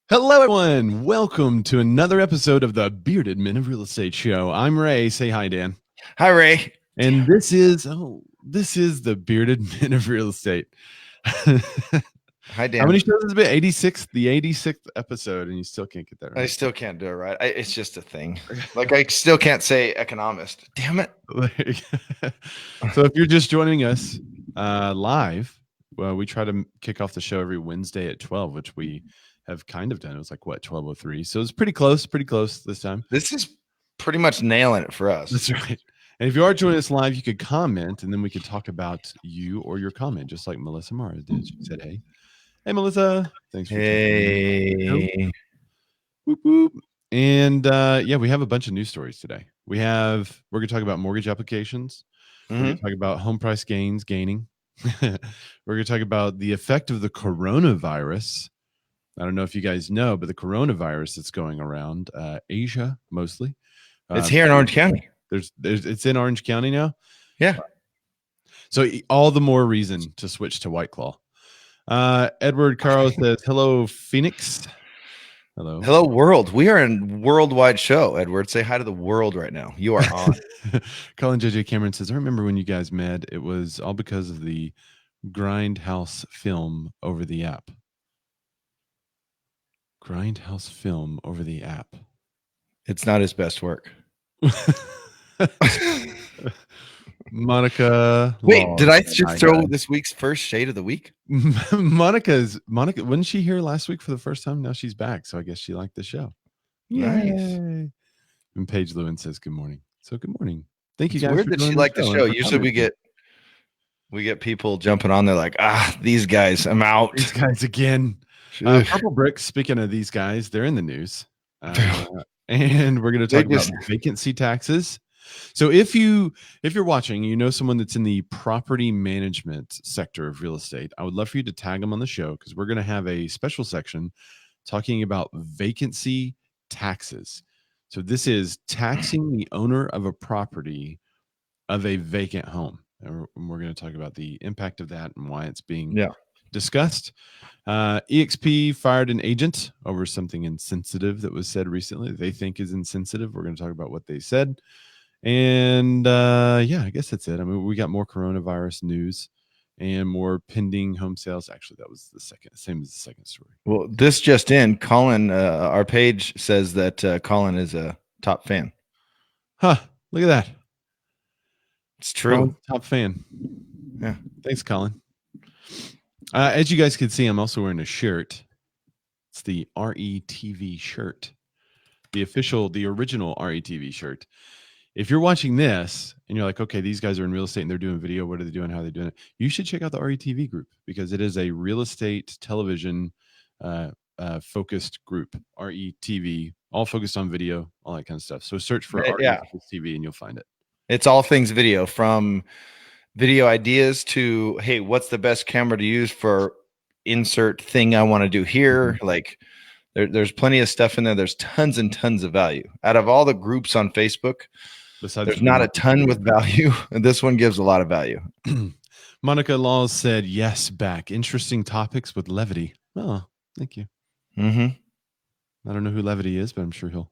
Hello, everyone. Welcome to another episode of the Bearded Men of Real Estate Show. I'm Ray. Say hi, Dan. Hi, Ray. And this is the Bearded Men of Real Estate. Hi, Dan. How many shows has it been? 86th, the 86th episode, and you still can't get that right. I still can't do it right. It's just a thing. Like I still can't say economist. Damn it. So if you're just joining us live, well, we try to kick off the show every Wednesday at 12, which we have kind of done. It was like, 12:03. So it's pretty close this time. This is pretty much nailing it for us. That's right. And if you are joining us live, you could comment, and then we could talk about you or your comment, just like Melissa Mara did. She said, hey, Melissa. Thanks for Hey. Whoop, whoop. And we have a bunch of news stories today. We're going to talk about mortgage applications. We're going to talk about home price gaining. We're going to talk about the effect of the coronavirus. I don't know if you guys know, but the coronavirus that's going around Asia mostly. It's here in Orange County. It's in Orange County now. Yeah. So all the more reason to switch to White Claw. Edward Carl says, hello, Phoenix. Hello, world. We are a worldwide show, Edward. Say hi to the world right now. You are on. Colin JJ Cameron says, I remember when you guys met. It was all because of the Grindhouse film over the app. Grindhouse film over the app. It's not his best work. Monica. Wait, did I just throw this week's first shade of the week? Monica, wasn't she here last week for the first time? Now she's back. So I guess she liked the show. Nice. Yay. And Paige Lewin says, good morning. So good morning. Thank you guys. Weird that she liked the show. Usually we get people jumping on there like, these guys, I'm out. These guys again. Purple Bricks, speaking of these guys, they're in the news. And we're going to talk about vacancy taxes. So if you're watching, you know someone that's in the property management sector of real estate, I would love for you to tag them on the show because we're going to have a special section talking about vacancy taxes. So this is taxing the owner of a property of a vacant home. And we're going to talk about the impact of that and why it's being discussed. EXP fired an agent over something insensitive that was said recently that they think is insensitive. We're going to talk about what they said. And I guess that's it. I mean, we got more coronavirus news and more pending home sales. Actually, that was same as the second story. Well, this just in, Colin, our page says that Colin is a top fan. Huh. Look at that. It's true. Colin's top fan. Yeah. Thanks, Colin. As you guys can see, I'm also wearing a shirt. It's the RETV shirt. The original RETV shirt. If you're watching this and you're like, okay, these guys are in real estate and they're doing video, what are they doing? How are they doing it? You should check out the RETV group because it is a real estate television focused group. RETV, all focused on video, all that kind of stuff. So search for RETV and you'll find it. It's all things video, from video ideas to, hey, what's the best camera to use for insert thing I want to do here? Mm-hmm. Like there's plenty of stuff in there. There's tons and tons of value. Out of all the groups on Facebook, there's not a ton with value. And this one gives a lot of value. Monica Laws said, yes, back. Interesting topics with levity. Oh, thank you. Mm-hmm. I don't know who Levity is, but I'm sure he'll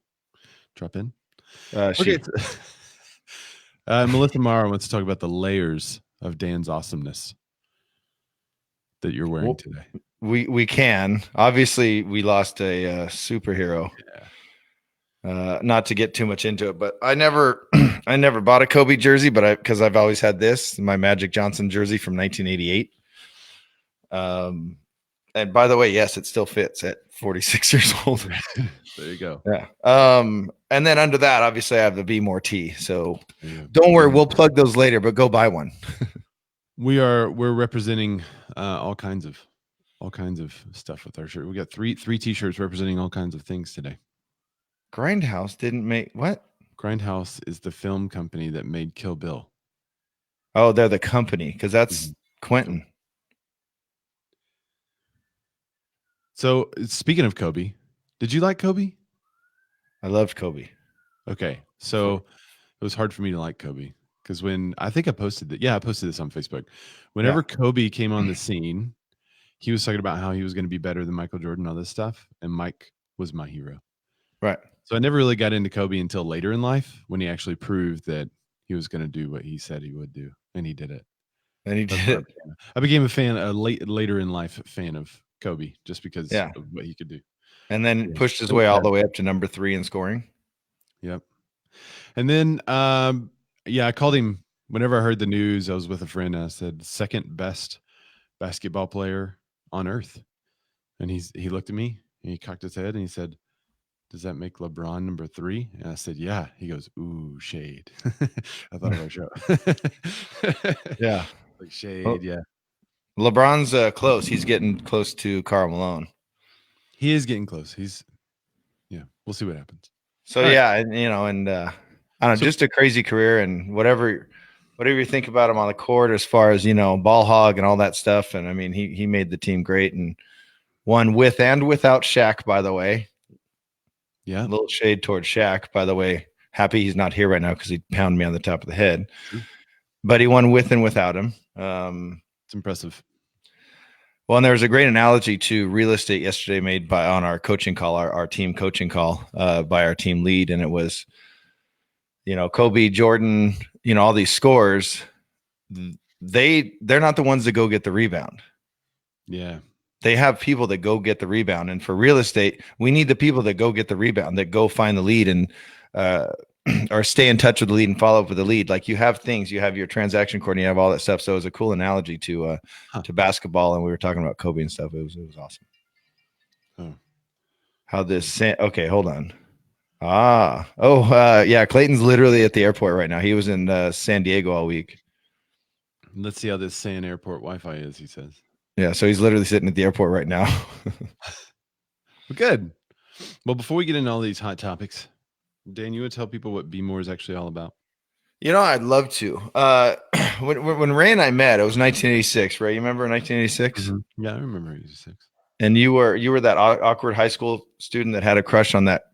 drop in. Okay. Melissa Mara wants to talk about the layers of Dan's awesomeness that you're wearing today. We can. Obviously, we lost a superhero. Yeah. Not to get too much into it, but I never bought a Kobe jersey, but because I've always had my Magic Johnson jersey from 1988. And by the way, yes, it still fits at 46 years old. There you go. Yeah. And then under that, obviously, I have the Be More T. So don't worry, we'll plug those later, but go buy one. We're representing all kinds of stuff with our shirt. We got three T-shirts representing all kinds of things today. Grindhouse didn't make what? Grindhouse is the film company that made Kill Bill. Oh, they're the company because that's Quentin. So speaking of Kobe, did you like Kobe? I loved Kobe. Okay, so it was hard for me to like Kobe because when I think I posted this on Facebook. Whenever Kobe came on the scene, he was talking about how he was going to be better than Michael Jordan, all this stuff, and Mike was my hero. Right. So I never really got into Kobe until later in life when he actually proved that he was going to do what he said he would do, and he did it. And he did it. I became a fan, later in life fan of Kobe, just because of what he could do. And then pushed his way all the way up to number 3 in scoring. Yep. And then, I called him whenever I heard the news. I was with a friend, and I said, second best basketball player on earth. And he looked at me, and he cocked his head, and he said, does that make LeBron number 3? And I said, yeah. He goes, ooh, shade. I thought of our show. Yeah. Like shade, yeah. LeBron's close. He's getting close to Karl Malone. He is getting close. We'll see what happens. So, all yeah, right. And I don't know, just a crazy career, and whatever you think about him on the court as far as, ball hog and all that stuff. And I mean, he made the team great and won with and without Shaq, by the way. Yeah. A little shade towards Shaq, by the way. Happy he's not here right now because he pounded me on the top of the head. But he won with and without him. It's impressive. Well, and there was a great analogy to real estate yesterday made on our coaching call, our team coaching call by our team lead. And it was, Kobe, Jordan, all these scores, they're not the ones that go get the rebound. Yeah. They have people that go get the rebound. And for real estate, we need the people that go get the rebound, that go find the lead and or stay in touch with the lead and follow up with the lead. Like, you have things, you have your transaction coordinator, you have all that stuff. So it was a cool analogy to basketball. And we were talking about Kobe and stuff. It was awesome. Oh. How this, okay, hold on. Clayton's literally at the airport right now. He was in San Diego all week. Let's see how this San Airport Wi-Fi is, he says. Yeah, so he's literally sitting at the airport right now. Well, good. Well, before we get into all these hot topics, Dan, you want to tell people what Be More is actually all about? I'd love to. When Ray and I met, it was 1986, right? You remember 1986? Mm-hmm. Yeah, I remember 86. And you were that awkward high school student that had a crush on that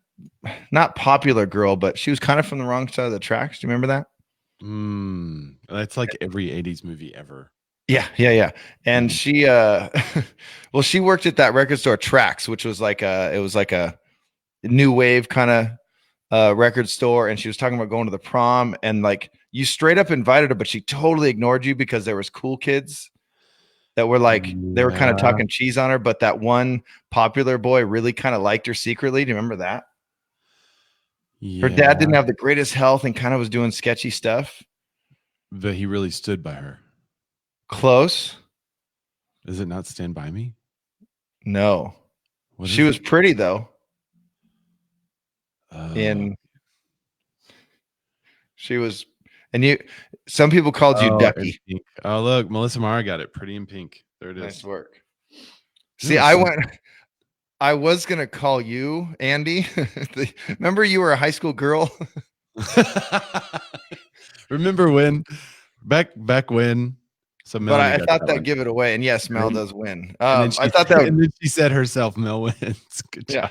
not popular girl, but she was kind of from the wrong side of the tracks. Do you remember that? That's like every 80s movie ever. Yeah. And she, she worked at that record store, Trax, which was like a new wave kind of record store. And she was talking about going to the prom, and like, you straight up invited her, but she totally ignored you because there was cool kids that were like, they were kind of talking cheese on her, but that one popular boy really kind of liked her secretly. Do you remember that? Yeah. Her dad didn't have the greatest health and kind of was doing sketchy stuff. But he really stood by her. Close. Is it not Stand By Me? No. She was pretty though. She was, and some people called you Ducky. Oh, look, Melissa Mara got it. Pretty in Pink. There it is. Nice work. See, I was going to call you Andy. Remember you were a high school girl? Remember when? Back when? But I thought that'd give it away. And yes, Mel does win. I thought that. And then she said herself, Mel wins. Good job.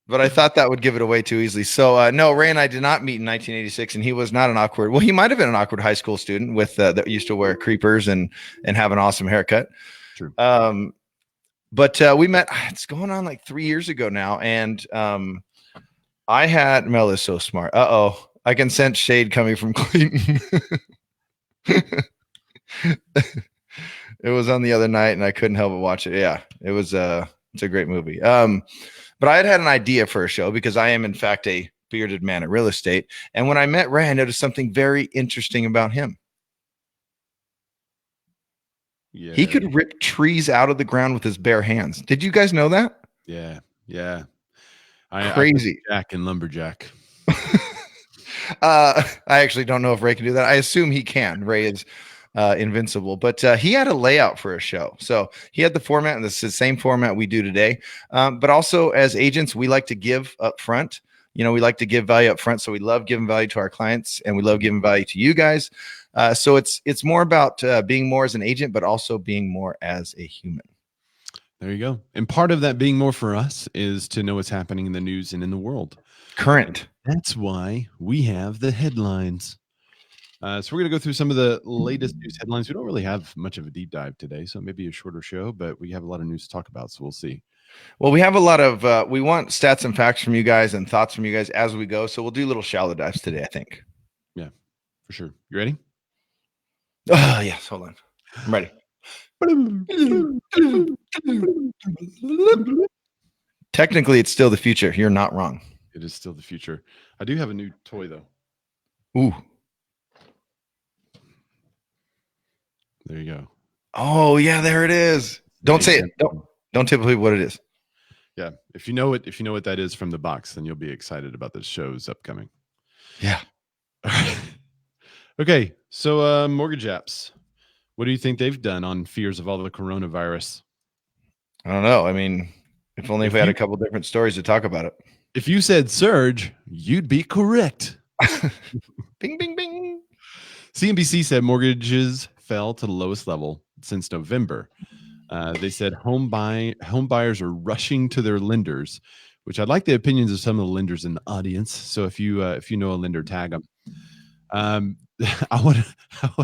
But I thought that would give it away too easily. So no, Ray and I did not meet in 1986, and he was not an awkward. Well, he might have been an awkward high school student with that used to wear creepers and have an awesome haircut. True. But we met. It's going on like 3 years ago now, and I had Mel is so smart. I can sense shade coming from Clayton. It was on the other night, and I couldn't help but watch it. Yeah, it was. It's a great movie. But I had an idea for a show because I am, in fact, a bearded man at real estate. And when I met Ray, I noticed something very interesting about him. Yeah. He could rip trees out of the ground with his bare hands. Did you guys know that? Yeah. Crazy. Jack and Lumberjack. I actually don't know if Ray can do that. I assume he can. Ray is invincible, but he had a layout for a show. So he had the format, and this is the same format we do today. But also as agents, we like to give up front. We like to give value up front. So we love giving value to our clients, and we love giving value to you guys. So it's more about being more as an agent, but also being more as a human. There you go. And part of that being more for us is to know what's happening in the news and in the world. Current. That's why we have the headlines. So we're going to go through some of the latest news headlines. We don't really have much of a deep dive today, so maybe a shorter show, but we have a lot of news to talk about, so we'll see. Well, we have a lot of, we want stats and facts from you guys and thoughts from you guys as we go. So we'll do little shallow dives today, I think. Yeah, for sure. You ready? Yes, hold on. I'm ready. Technically, it's still the future. You're not wrong. It is still the future. I do have a new toy, though. Ooh. There you go. Oh, yeah, there it is. Don't say it. Don't tell people what it is. Yeah. If you know what that is from the box, then you'll be excited about the shows upcoming. Yeah. Okay. So mortgage apps. What do you think they've done on fears of all the coronavirus? I don't know. I mean, if only if we had a couple different stories to talk about it. If you said surge, you'd be correct. Bing, bing, bing. CNBC said mortgages fell to the lowest level since November. They said home buyers are rushing to their lenders, which I'd like the opinions of some of the lenders in the audience. So if you know a lender, tag them. I want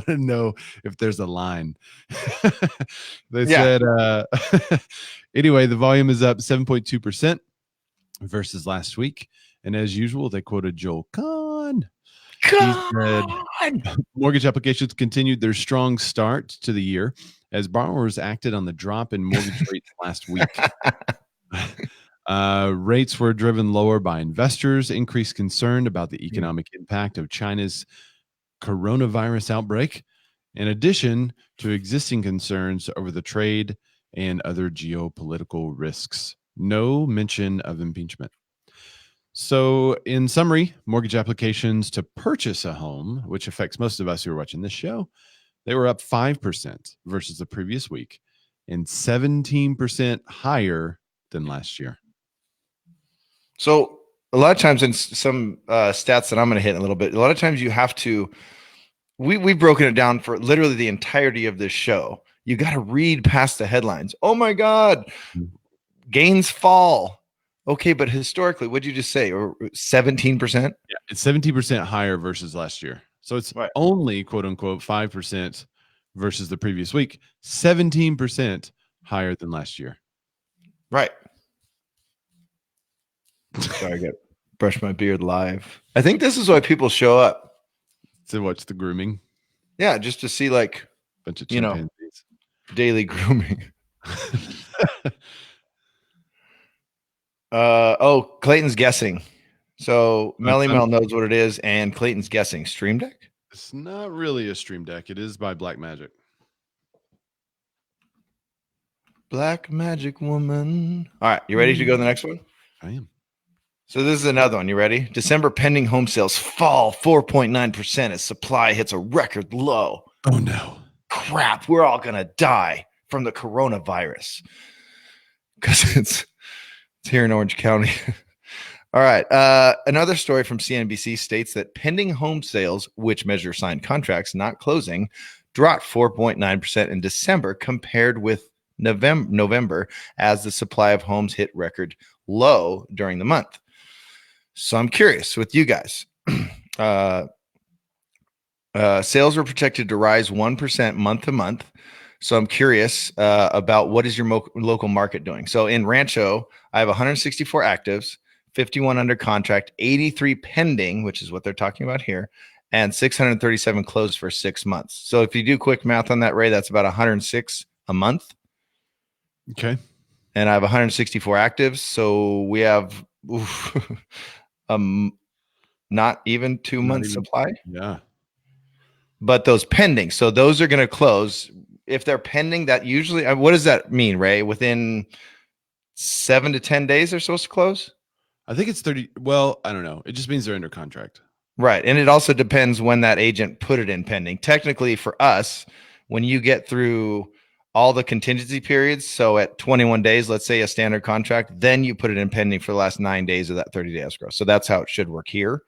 to know if there's a line. They said anyway, the volume is up 7.2% versus last week, and as usual, they quoted Joel Kahn. He said mortgage applications continued their strong start to the year as borrowers acted on the drop in mortgage rates last week. Rates were driven lower by investors, increased concern about the economic impact of China's coronavirus outbreak, in addition to existing concerns over the trade and other geopolitical risks. No mention of impeachment. So, in summary, mortgage applications to purchase a home, which affects most of us who are watching this show, they were up 5% versus the previous week and 17% higher than last year. So, a lot of times in some stats that I'm going to hit in a little bit, a lot of times you have to, we've broken it down for literally the entirety of this show. You got to read past the headlines. Oh my God, gains fall. Okay, but historically, what'd you just say? Or 17%? Yeah, it's 17% higher versus last year. So it's only quote unquote 5% versus the previous week, 17% higher than last year. Right. Sorry, I got to brush my beard live. I think this is why people show up to watch the grooming. Yeah, just to see like bunch of chimpanzees. Daily grooming. Clayton's guessing. So Melly Mel knows what it is, and Clayton's guessing. Stream Deck? It's not really a Stream Deck. It is by Black Magic. Black Magic Woman. All right, you ready to go to the next one? I am. So this is another one. You ready? December pending home sales fall 4.9% as supply hits a record low. Oh, no. Crap, we're all going to die from the coronavirus. Because it's here in Orange County. All right. Another story from CNBC states that pending home sales, which measure signed contracts not closing, dropped 4.9% in December compared with November as the supply of homes hit record low during the month. So I'm curious with you guys. Sales were projected to rise 1% month to month. So I'm curious about what is your local market doing? So in Rancho, I have 164 actives, 51 under contract, 83 pending, which is what they're talking about here, and 637 closed for 6 months. So if you do quick math on that, Ray, that's about 106 a month. Okay. And I have 164 actives. So we have not even 2 months supply. Yeah. But those pending, so those are going to close. If they're pending, that usually, what does that mean, Ray? Within 7 to 10 days, they're supposed to close? I think it's 30. Well, I don't know. It just means they're under contract. Right. And it also depends when that agent put it in pending. Technically, for us, when you get through all the contingency periods, so at 21 days, let's say a standard contract, then you put it in pending for the last 9 days of that 30-day escrow. So that's how it should work here.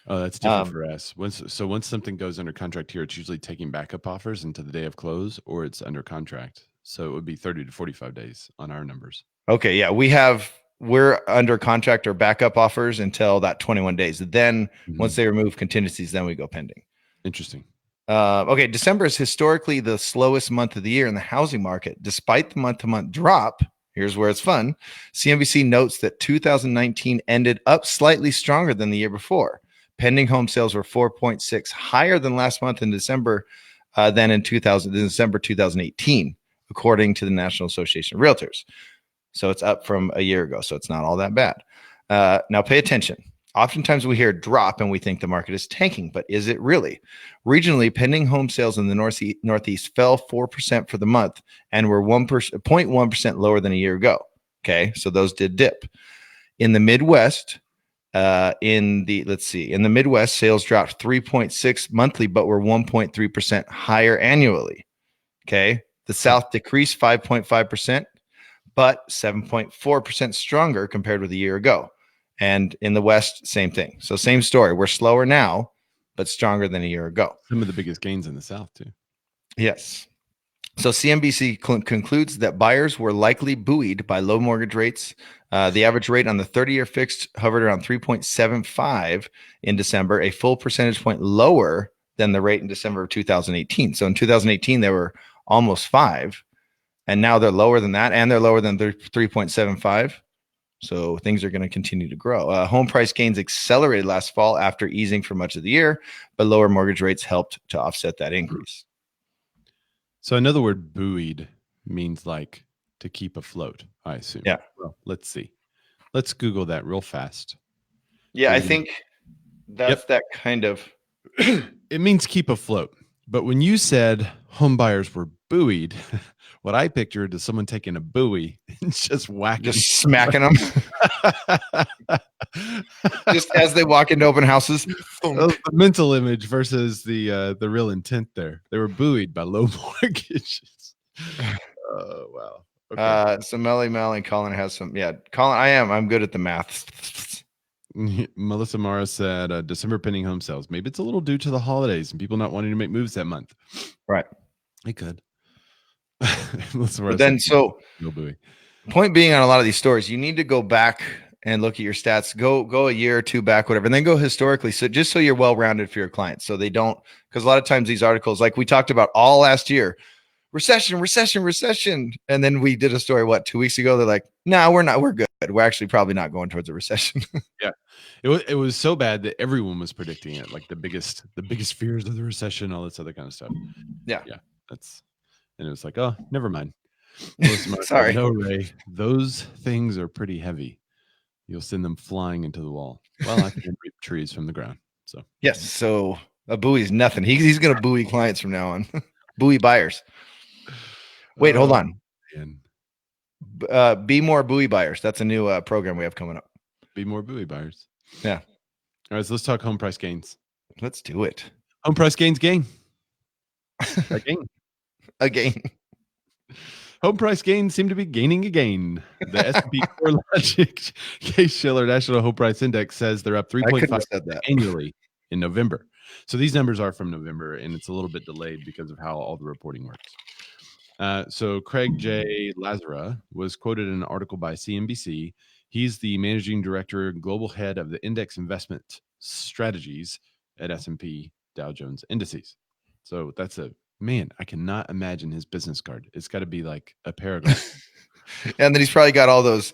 Oh, that's different for us. Once something goes under contract here, it's usually taking backup offers into the day of close, or it's under contract. So it would be 30 to 45 days on our numbers. Okay, yeah, we're under contract or backup offers until that 21 days. Then once they remove contingencies, then we go pending. Interesting. Okay, December is historically the slowest month of the year in the housing market. Despite the month-to-month drop, here's where it's fun. CNBC notes that 2019 ended up slightly stronger than the year before. Pending home sales were 4.6 higher than last month in December than in December 2018, according to the National Association of Realtors. So it's up from a year ago. So it's not all that bad. Now pay attention. Oftentimes we hear drop and we think the market is tanking, but is it really? Regionally, pending home sales in the Northeast fell 4% for the month and were 0.1% lower than a year ago. Okay, so those did dip. In the Midwest, in the Midwest, sales dropped 3.6 monthly, but were 1.3% higher annually. Okay, the South decreased 5.5%, but 7.4% stronger compared with a year ago. And in the West, same thing. So same story. We're slower now, but stronger than a year ago. Some of the biggest gains in the South, too. Yes. So CNBC concludes that buyers were likely buoyed by low mortgage rates. The average rate on the 30-year fixed hovered around 3.75 in December, a full percentage point lower than the rate in December of 2018. So in 2018, they were almost 5, and now they're lower than that, and they're lower than 3.75. So things are going to continue to grow. Home price gains accelerated last fall after easing for much of the year, but lower mortgage rates helped to offset that increase. So another word, buoyed, means like to keep afloat, I assume. Yeah. Well, let's see. Let's Google that real fast. Yeah, Buoyed. I think that's that kind of. It means keep afloat. But when you said home buyers were buoyed, what I pictured is someone taking a buoy and just whacking, just smacking them, just as they walk into open houses. The mental image versus the real intent there. They were buoyed by low mortgages. Oh wow. Okay. So Mel and Colin has some. Yeah, Colin, I'm good at the math. Melissa Mara said December pending home sales. Maybe it's a little due to the holidays and people not wanting to make moves that month. Right. It could. But then, so no buoy. Point being, on a lot of these stories, you need to go back and look at your stats. Go a year or two back, whatever, and then go historically. So just so you're well rounded for your clients, so they don't, because a lot of times these articles, like we talked about all last year, recession, and then we did a story 2 weeks ago. They're like, no, we're not. We're good. We're actually probably not going towards a recession. Yeah, it was so bad that everyone was predicting it, like the biggest fears of the recession, all this other kind of stuff. Yeah, and it was like, oh, never mind. Sorry. No, Ray, those things are pretty heavy. You'll send them flying into the wall. Well, I can reap trees from the ground. So yes, so a buoy is nothing. He's going to buoy clients from now on. Buoy buyers. Wait, hold on. Be more buoy buyers. That's a new program we have coming up. Be more buoy buyers. Yeah. All right, so let's talk home price gains. Let's do it. Home price gains gain. Again. Home price gains seem to be gaining again. The S&P CoreLogic Case-Shiller National Home Price Index says they're up 3.5% annually in November. So these numbers are from November, and it's a little bit delayed because of how all the reporting works. So Craig J. Lazara was quoted in an article by CNBC. He's the managing director and global head of the index investment strategies at S&P Dow Jones Indices. So that's I cannot imagine his business card. It's got to be like a paragraph. And then he's probably got all those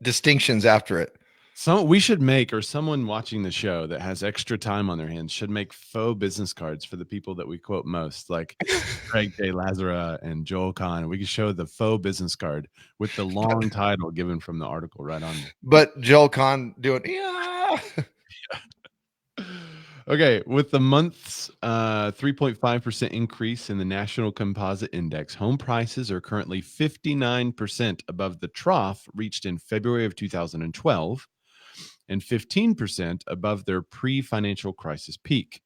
distinctions after it. So we should make, or someone watching the show that has extra time on their hands should make faux business cards for the people that we quote most, like Craig J. Lazara and Joel Kahn. We could show the faux business card with the long title given from the article right on there. But Joel Kahn doing, yeah. Okay, with the month's 3.5% increase in the National Composite Index, home prices are currently 59% above the trough reached in February of 2012 and 15% above their pre-financial crisis peak.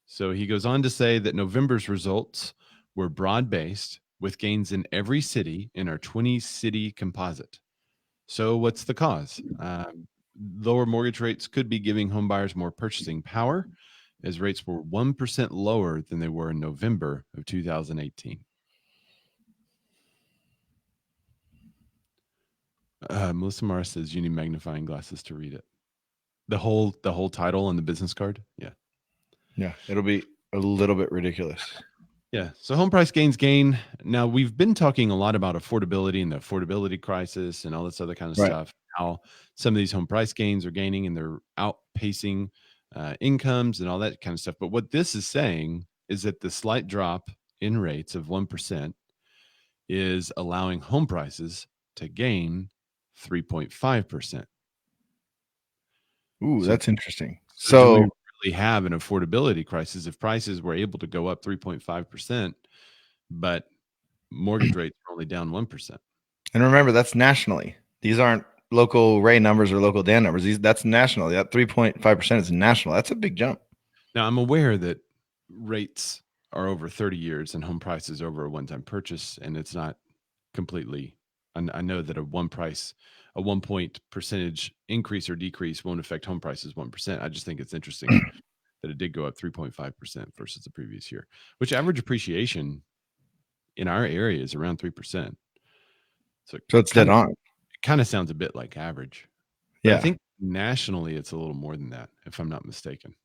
So he goes on to say that November's results were broad-based with gains in every city in our 20-city composite. So what's the cause? Lower mortgage rates could be giving homebuyers more purchasing power, as rates were 1% lower than they were in November of 2018. Melissa Mara says you need magnifying glasses to read it. The whole title on the business card. Yeah. It'll be a little bit ridiculous. Yeah. So home price gain. Now we've been talking a lot about affordability and the affordability crisis and all this other kind of Right. stuff. How some of these home price gains are gaining and they're outpacing incomes and all that kind of stuff. But what this is saying is that the slight drop in rates of 1% is allowing home prices to gain 3.5%. Ooh, So, that's interesting. so do we So really have an affordability crisis if prices were able to go up 3.5%, but mortgage rates are only down 1%? and remember, that's nationally. These aren't local Ray numbers or local Dan numbers. That's national. That 3.5% is national. That's a big jump. Now, I'm aware that rates are over 30 years and home prices over a one-time purchase, and it's not completely. I know that a 1 point percentage increase or decrease won't affect home prices 1%. I just think it's interesting that it did go up 3.5% versus the previous year, which average appreciation in our area is around 3%. So it's dead on. it kind of sounds a bit like average. But I Yeah. think nationally it's a little more than that, if I'm not mistaken.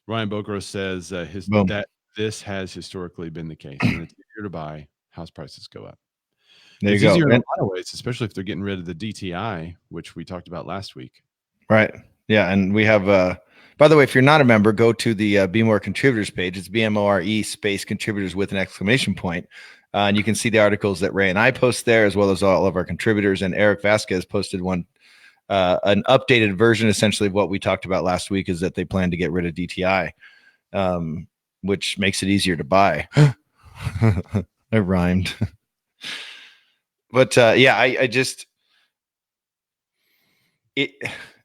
Ryan Bokros says Boom. that this has historically been the case. When it's easier to buy, house prices go up. There It's you go. easier in a And, lot of ways, especially if they're getting rid of the DTI, which we talked about last week. right. Yeah. And we have, by the way, if you're not a member, go to the Be More Contributors page. It's BMORE space contributors with an exclamation point. And you can see the articles that Ray and I post there, as well as all of our contributors. And Eric Vasquez posted one, an updated version, essentially, of what we talked about last week, is that they plan to get rid of DTI, which makes it easier to buy. I rhymed. But yeah, I just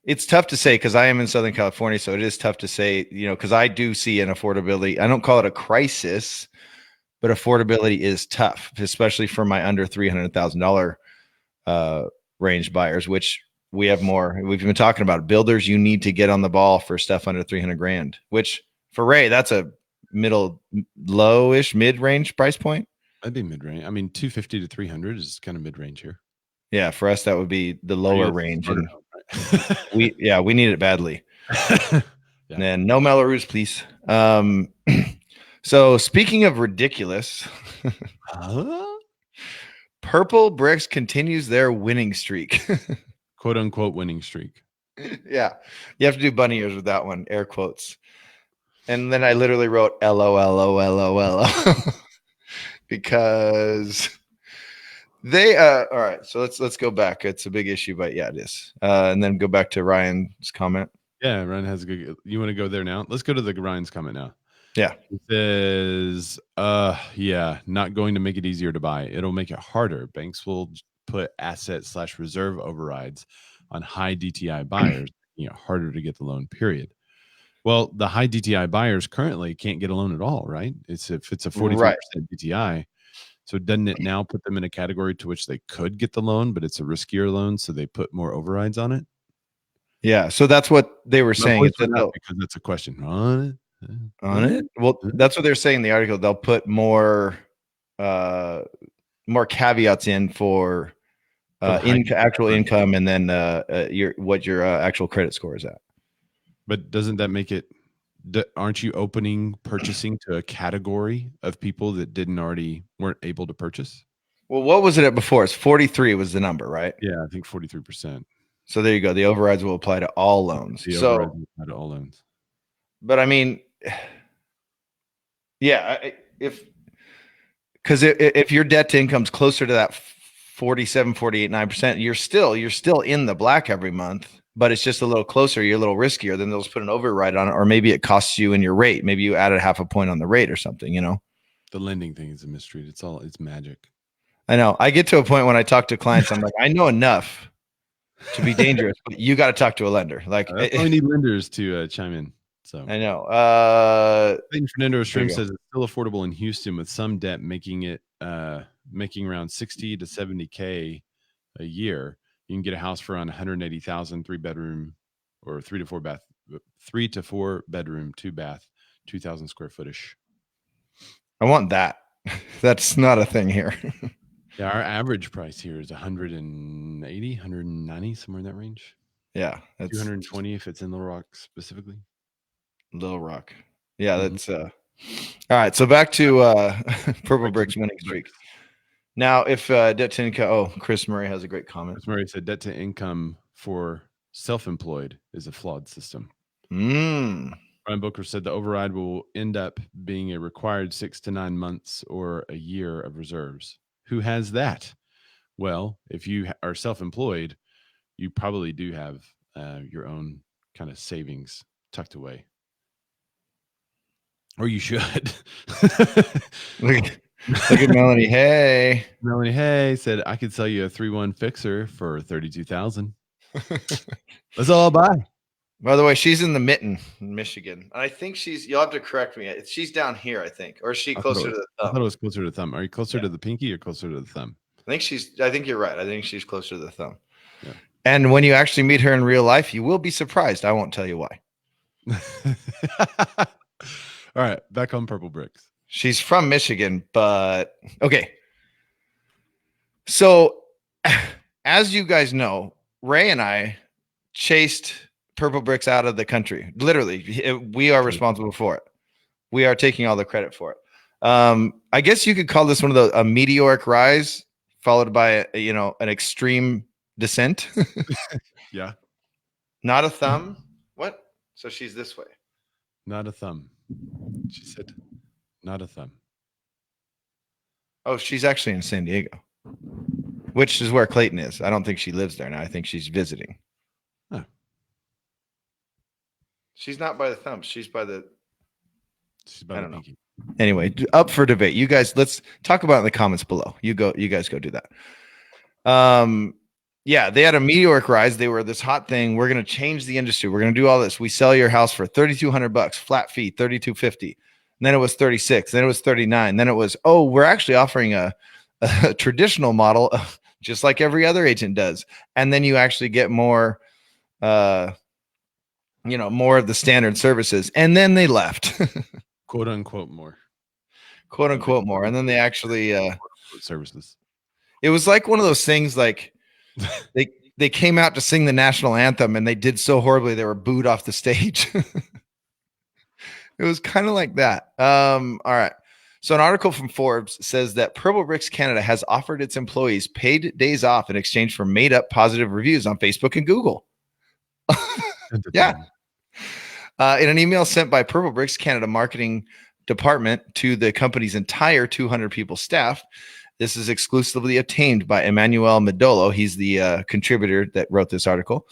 it's tough to say because I am in Southern California, so it is tough to say, because I do see an affordability. I don't call it a crisis, but affordability is tough, especially for my under $300,000 range buyers, which we have more. We've been talking about builders. You need to get on the ball for stuff under 300 grand, which for Ray, that's a lowish mid-range price point. That'd be mid-range. I mean, 250 to 300 is kind of mid-range here. Yeah, for us that would be the lower range, and right? we need it badly. Yeah. And no Melrose, please. So speaking of ridiculous, Purple Bricks continues their winning streak. Quote unquote winning streak. Yeah. You have to do bunny ears with that one, air quotes. And then I literally wrote LOL because they all right, so let's go back. It's a big issue, but yeah, it is. And then go back to Ryan's comment. Yeah, Ryan has a good. You want to go there now? Let's go to the Ryan's comment now. Yeah. It says, yeah, not going to make it easier to buy. It'll make it harder. Banks will put asset/reserve overrides on high DTI buyers, making it harder to get the loan, period. Well, the high DTI buyers currently can't get a loan at all, right? If it's a 43% DTI. So doesn't it now put them in a category to which they could get the loan, but it's a riskier loan, so they put more overrides on it? Yeah, so that's what they were saying. Because that's a question on it. Well, that's what they're saying in the article. They'll put more caveats in for actual income, and then your actual credit score is at. But doesn't that make it? Aren't you opening purchasing to a category of people that weren't able to purchase? Well, what was it at before? It's 43 was the number, right? Yeah, I think 43%. So there you go. The overrides will apply to all loans. Overrides will apply to all loans. But I mean, yeah, because if your debt to income's closer to that 47, 48, 9%, you're still in the black every month, but it's just a little closer. You're a little riskier. Then they'll just put an override on it, or maybe it costs you in your rate. Maybe you added half a point on the rate or something, The lending thing is a mystery. It's magic. I know. I get to a point when I talk to clients, I'm like, I know enough to be dangerous, but you got to talk to a lender. Like, we need lenders to chime in. So I know. Fernando Shrimp says it's still affordable in Houston with some debt making around 60 to 70K a year. You can get a house for around 180,000, 3-bedroom or 3 to 4 bedroom, 2-bath, 2,000 square footish. I want that. That's not a thing here. Yeah, our average price here is 180, 190, somewhere in that range. Yeah, that's 220 if it's in Little Rock specifically. Little Rock. Yeah, that's all right. So back to Purple Brick's winning streak. Now, if debt to income, Chris Murray has a great comment. Chris Murray said debt to income for self-employed is a flawed system. Brian Booker said the override will end up being a required 6 to 9 months or a year of reserves. Who has that? Well, if you are self-employed, you probably do have your own kind of savings tucked away. Or you should. Look at Melanie. Hey. Melanie Hay said, I could sell you a 3-1 fixer for $32,000. That's all I'll buy. By the way, she's in the Mitten, Michigan. And I think you'll have to correct me. She's down here, I think. Or is she closer to the thumb? I thought it was closer to the thumb. Are you closer to the pinky or closer to the thumb? I think you're right. I think she's closer to the thumb. Yeah. And when you actually meet her in real life, you will be surprised. I won't tell you why. All right, back on Purple Bricks. She's from Michigan, but okay. So, as you guys know, Ray and I chased Purple Bricks out of the country. Literally, we are responsible for it. We are taking all the credit for it. I guess you could call this one of a meteoric rise followed by an extreme descent. Yeah. Not a thumb. What? So she's this way. Not a thumb. She said, not a thumb. Oh, she's actually in San Diego, which is where Clayton is. I don't think she lives there now. I think she's visiting. Huh. She's not by the thumb. She's by the pinky. Anyway, up for debate. You guys, let's talk about it in the comments below. You guys go do that. Yeah, they had a meteoric rise. They were this hot thing. We're going to change the industry. We're going to do all this. We sell your house for $3,200, flat fee, $3,250. And then it was 36. Then it was 39. Then it was, we're actually offering a traditional model, just like every other agent does. And then you actually get more, more of the standard services. And then they left. Quote unquote more. Quote unquote more. And then they actually services. It was like one of those things like they came out to sing the national anthem and they did so horribly they were booed off the stage. It was kind of like that. All right. So an article from Forbes says that Purple Bricks Canada has offered its employees paid days off in exchange for made up positive reviews on Facebook and Google. Yeah. In an email sent by Purple Bricks Canada marketing department to the company's entire 200 people staff, this is exclusively obtained by Emmanuel Medolo. He's the contributor that wrote this article.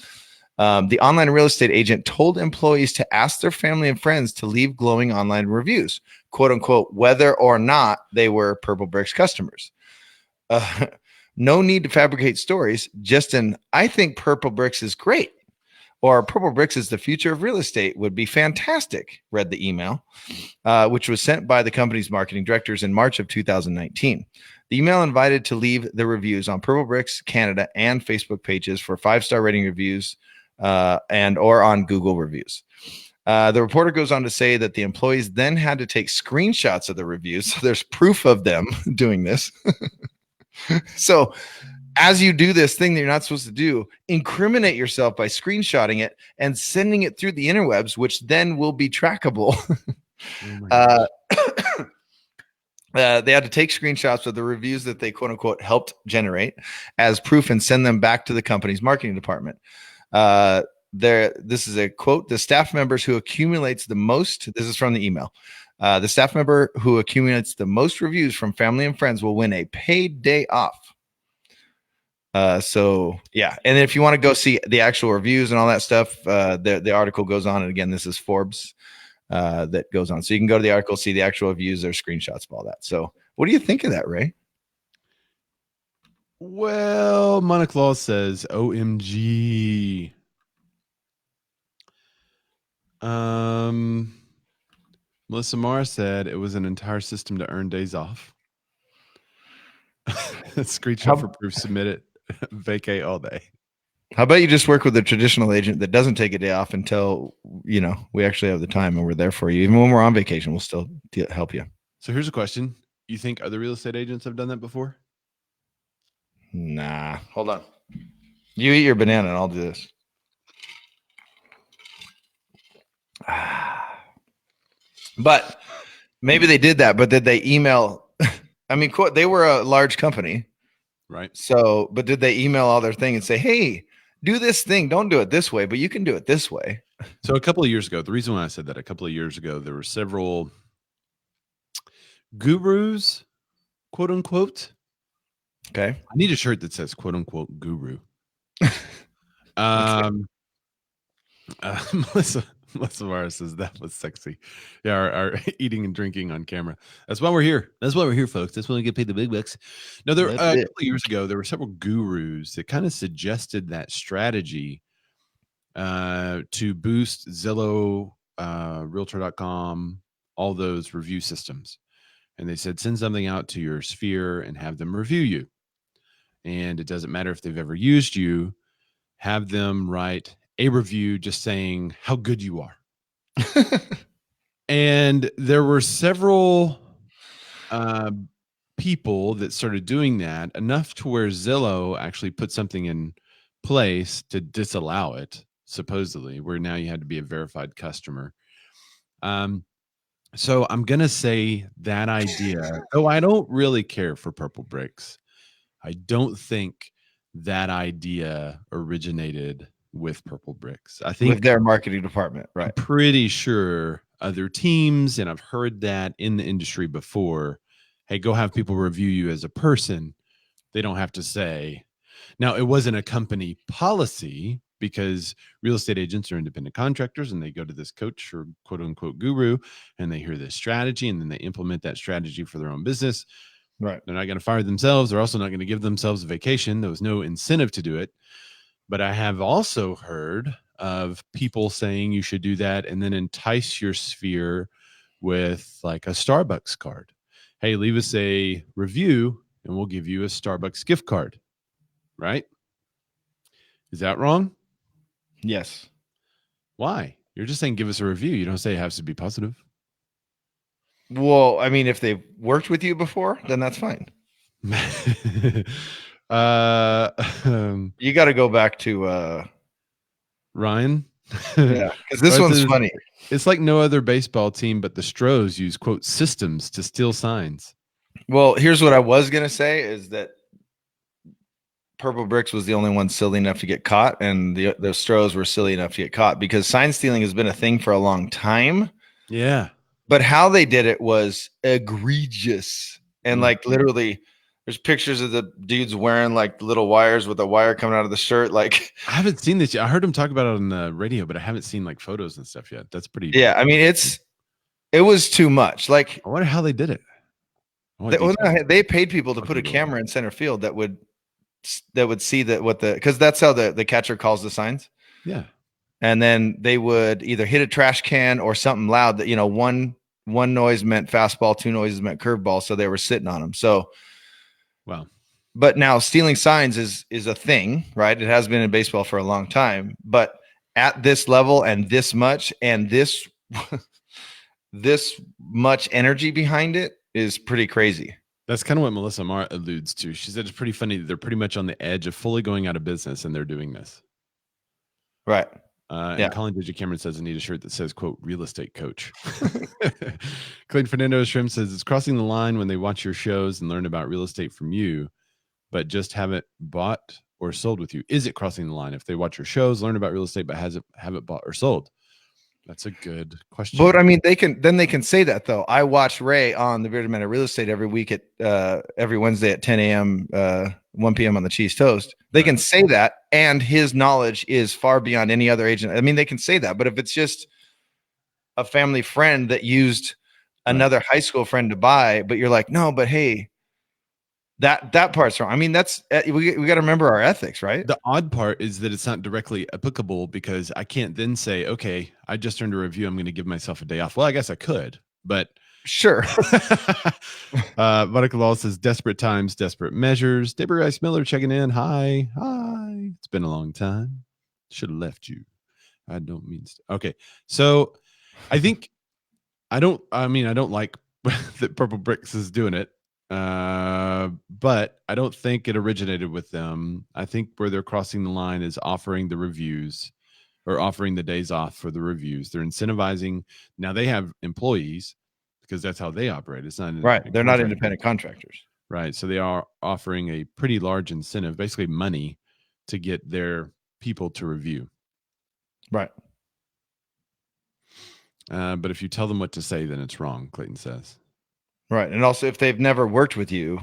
The online real estate agent told employees to ask their family and friends to leave glowing online reviews, quote unquote, whether or not they were Purple Bricks customers. No need to fabricate stories. Just I think Purple Bricks is great, or Purple Bricks is the future of real estate would be fantastic, read the email, which was sent by the company's marketing directors in March of 2019. The email invited to leave the reviews on Purple Bricks Canada and Facebook pages for 5-star rating reviews and or on Google reviews. The reporter goes on to say that the employees then had to take screenshots of the reviews. So there's proof of them doing this. So as you do this thing that you're not supposed to do, incriminate yourself by screenshotting it and sending it through the interwebs, which then will be trackable. They had to take screenshots of the reviews that they quote unquote helped generate as proof and send them back to the company's marketing department. This is a quote: the staff members who accumulates the most, this is from the email. The staff member who accumulates the most reviews from family and friends will win a paid day off. So yeah. And if you want to go see the actual reviews and all that stuff, the article goes on. And again, this is Forbes. That goes on. So you can go to the article, see the actual reviews or screenshots of all that. So what do you think of that, Ray? Well, Monoclaw says, OMG. Melissa Mara said it was an entire system to earn days off. Screenshot for proof, submit it, vacate all day. How about you just work with a traditional agent that doesn't take a day off until, we actually have the time and we're there for you. Even when we're on vacation, we'll still help you. So here's a question. You think other real estate agents have done that before? Nah, hold on. You eat your banana and I'll do this. But maybe they did that, but did they email? I mean, they were a large company. Right. So, but did they email all their thing and say, hey, do this thing. Don't do it this way, but you can do it this way. So a couple of years ago, the reason why I said that a couple of years ago, there were several gurus, quote unquote. Okay. I need a shirt that says quote unquote guru. Melissa Mara says that was sexy. Yeah, our eating and drinking on camera. That's why we're here. That's why we're here, folks. That's when we get paid the big bucks. No, there a couple of years ago, there were several gurus that kind of suggested that strategy to boost Zillow, Realtor.com, all those review systems. And they said, send something out to your sphere and have them review you. And it doesn't matter if they've ever used you, have them write a review just saying how good you are. And there were several people that started doing that, enough to where Zillow actually put something in place to disallow it, supposedly, where now you had to be a verified customer. So I'm going to say that idea, though I don't really care for Purple Bricks, I don't think that idea originated with Purple Bricks. I think with their marketing department, right? I'm pretty sure other teams, and I've heard that in the industry before, hey, go have people review you as a person. They don't have to say. Now, it wasn't a company policy because real estate agents are independent contractors and they go to this coach or quote unquote guru and they hear this strategy and then they implement that strategy for their own business. Right. They're not going to fire themselves. They're also not going to give themselves a vacation. There was no incentive to do it. But I have also heard of people saying you should do that and then entice your sphere with like a Starbucks card. Hey, leave us a review and we'll give you a Starbucks gift card. Right? Is that wrong? Yes. Why? You're just saying give us a review. You don't say it has to be positive. Well, I mean, if they've worked with you before, then that's fine. You got to go back to Ryan. Yeah, because this one's funny. It's like no other baseball team, but the Stros use quote systems to steal signs. Well, here's what I was gonna say is that Purple Bricks was the only one silly enough to get caught, and the Stros were silly enough to get caught because sign stealing has been a thing for a long time. Yeah. But how they did it was egregious. And like literally, there's pictures of the dudes wearing like little wires with a wire coming out of the shirt. Like I haven't seen this yet. I heard him talk about it on the radio, but I haven't seen like photos and stuff yet. That's pretty. Yeah, I mean it was too much. Like I wonder how they did it. They paid people to put a camera in center field that would see that because that's how the catcher calls the signs. Yeah. And then they would either hit a trash can or something loud that, one noise meant fastball, two noises meant curveball. So they were sitting on them. So, wow. But now stealing signs is a thing, right? It has been in baseball for a long time, but at this level and this much and this much energy behind it is pretty crazy. That's kind of what Melissa Marr alludes to. She said it's pretty funny that they're pretty much on the edge of fully going out of business and they're doing this. Right. And Colin Digit Cameron says I need a shirt that says, quote, real estate coach. Clayton Fernando Shrimp says it's crossing the line when they watch your shows and learn about real estate from you, but just haven't bought or sold with you. Is it crossing the line if they watch your shows, learn about real estate, but haven't bought or sold? That's a good question. But I mean, they can say that though. I watch Ray on the Bearded Man of Real Estate every week at every Wednesday at 10 a.m., 1 p.m. on the Cheese Toast. They can say that, and his knowledge is far beyond any other agent. I mean, they can say that, but if it's just a family friend that used another high school friend to buy, but you're like, no, but hey, that part's wrong. I mean, that's we got to remember our ethics, right? The odd part is that it's not directly applicable because I can't then say, okay, I just earned a review. I'm going to give myself a day off. Well, I guess I could, but sure. Monica Law says desperate times, desperate measures. Deborah Rice Miller checking in. Hi. It's been a long time. Should have left you. I don't mean okay. So I think I don't like that Purple Bricks is doing it. But I don't think it originated with them. I think where they're crossing the line is offering the reviews or offering the days off for the reviews. They're incentivizing. Now they have employees because that's how they operate. It's not an Right. independent They're not contractor. independent contractors. Right. So they are offering a pretty large incentive, basically money, to get their people to review. Right. But if you tell them what to say, then it's wrong, Clayton says. Right. And also, if they've never worked with you,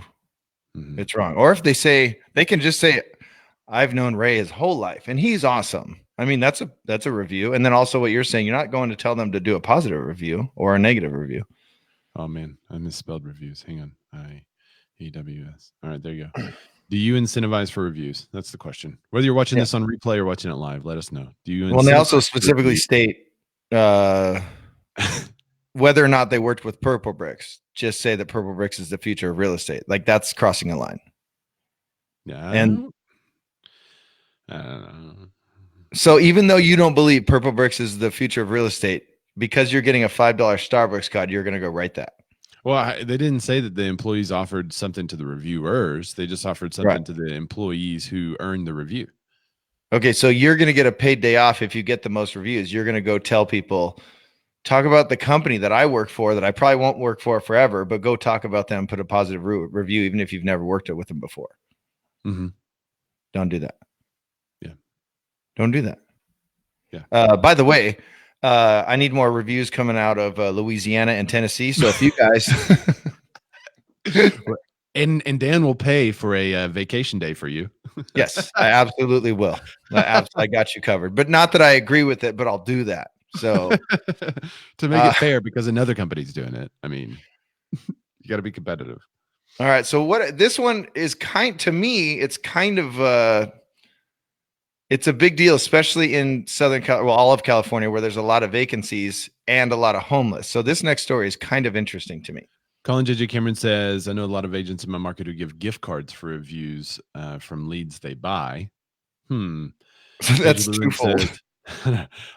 it's wrong. Or if they can just say, I've known Ray his whole life and he's awesome. I mean, that's a review. And then also what you're saying, you're not going to tell them to do a positive review or a negative review. Oh man, I misspelled reviews. Hang on. IEWS. All right, there you go. Do you incentivize for reviews? That's the question. Whether you're watching this on replay or watching it live, let us know. Do you? Well, they also specifically state whether or not they worked with Purple Bricks. Just say that Purple Bricks is the future of real estate. Like that's crossing a line. Yeah. And so even though you don't believe Purple Bricks is the future of real estate, because you're getting a $5 Starbucks card, you're going to go write that. Well, they didn't say that the employees offered something to the reviewers. They just offered something to the employees who earned the review. Okay, so you're going to get a paid day off if you get the most reviews. You're going to go tell people, talk about the company that I work for that I probably won't work for forever, but go talk about them, put a positive review, even if you've never worked with them before. Don't do that. Yeah. Don't do that. Yeah. By the way, I need more reviews coming out of Louisiana and Tennessee. So if you guys and Dan will pay for a vacation day for you. Yes, I absolutely will. I got you covered, but not that I agree with it, but I'll do that. So to make it fair, because another company's doing it. I mean, you got to be competitive. All right. So what this one is to me, it's kind of it's a big deal, especially in all of California, where there's a lot of vacancies and a lot of homeless. So this next story is kind of interesting to me. Colin JJ Cameron says, I know a lot of agents in my market who give gift cards for reviews from leads they buy. So that's twofold.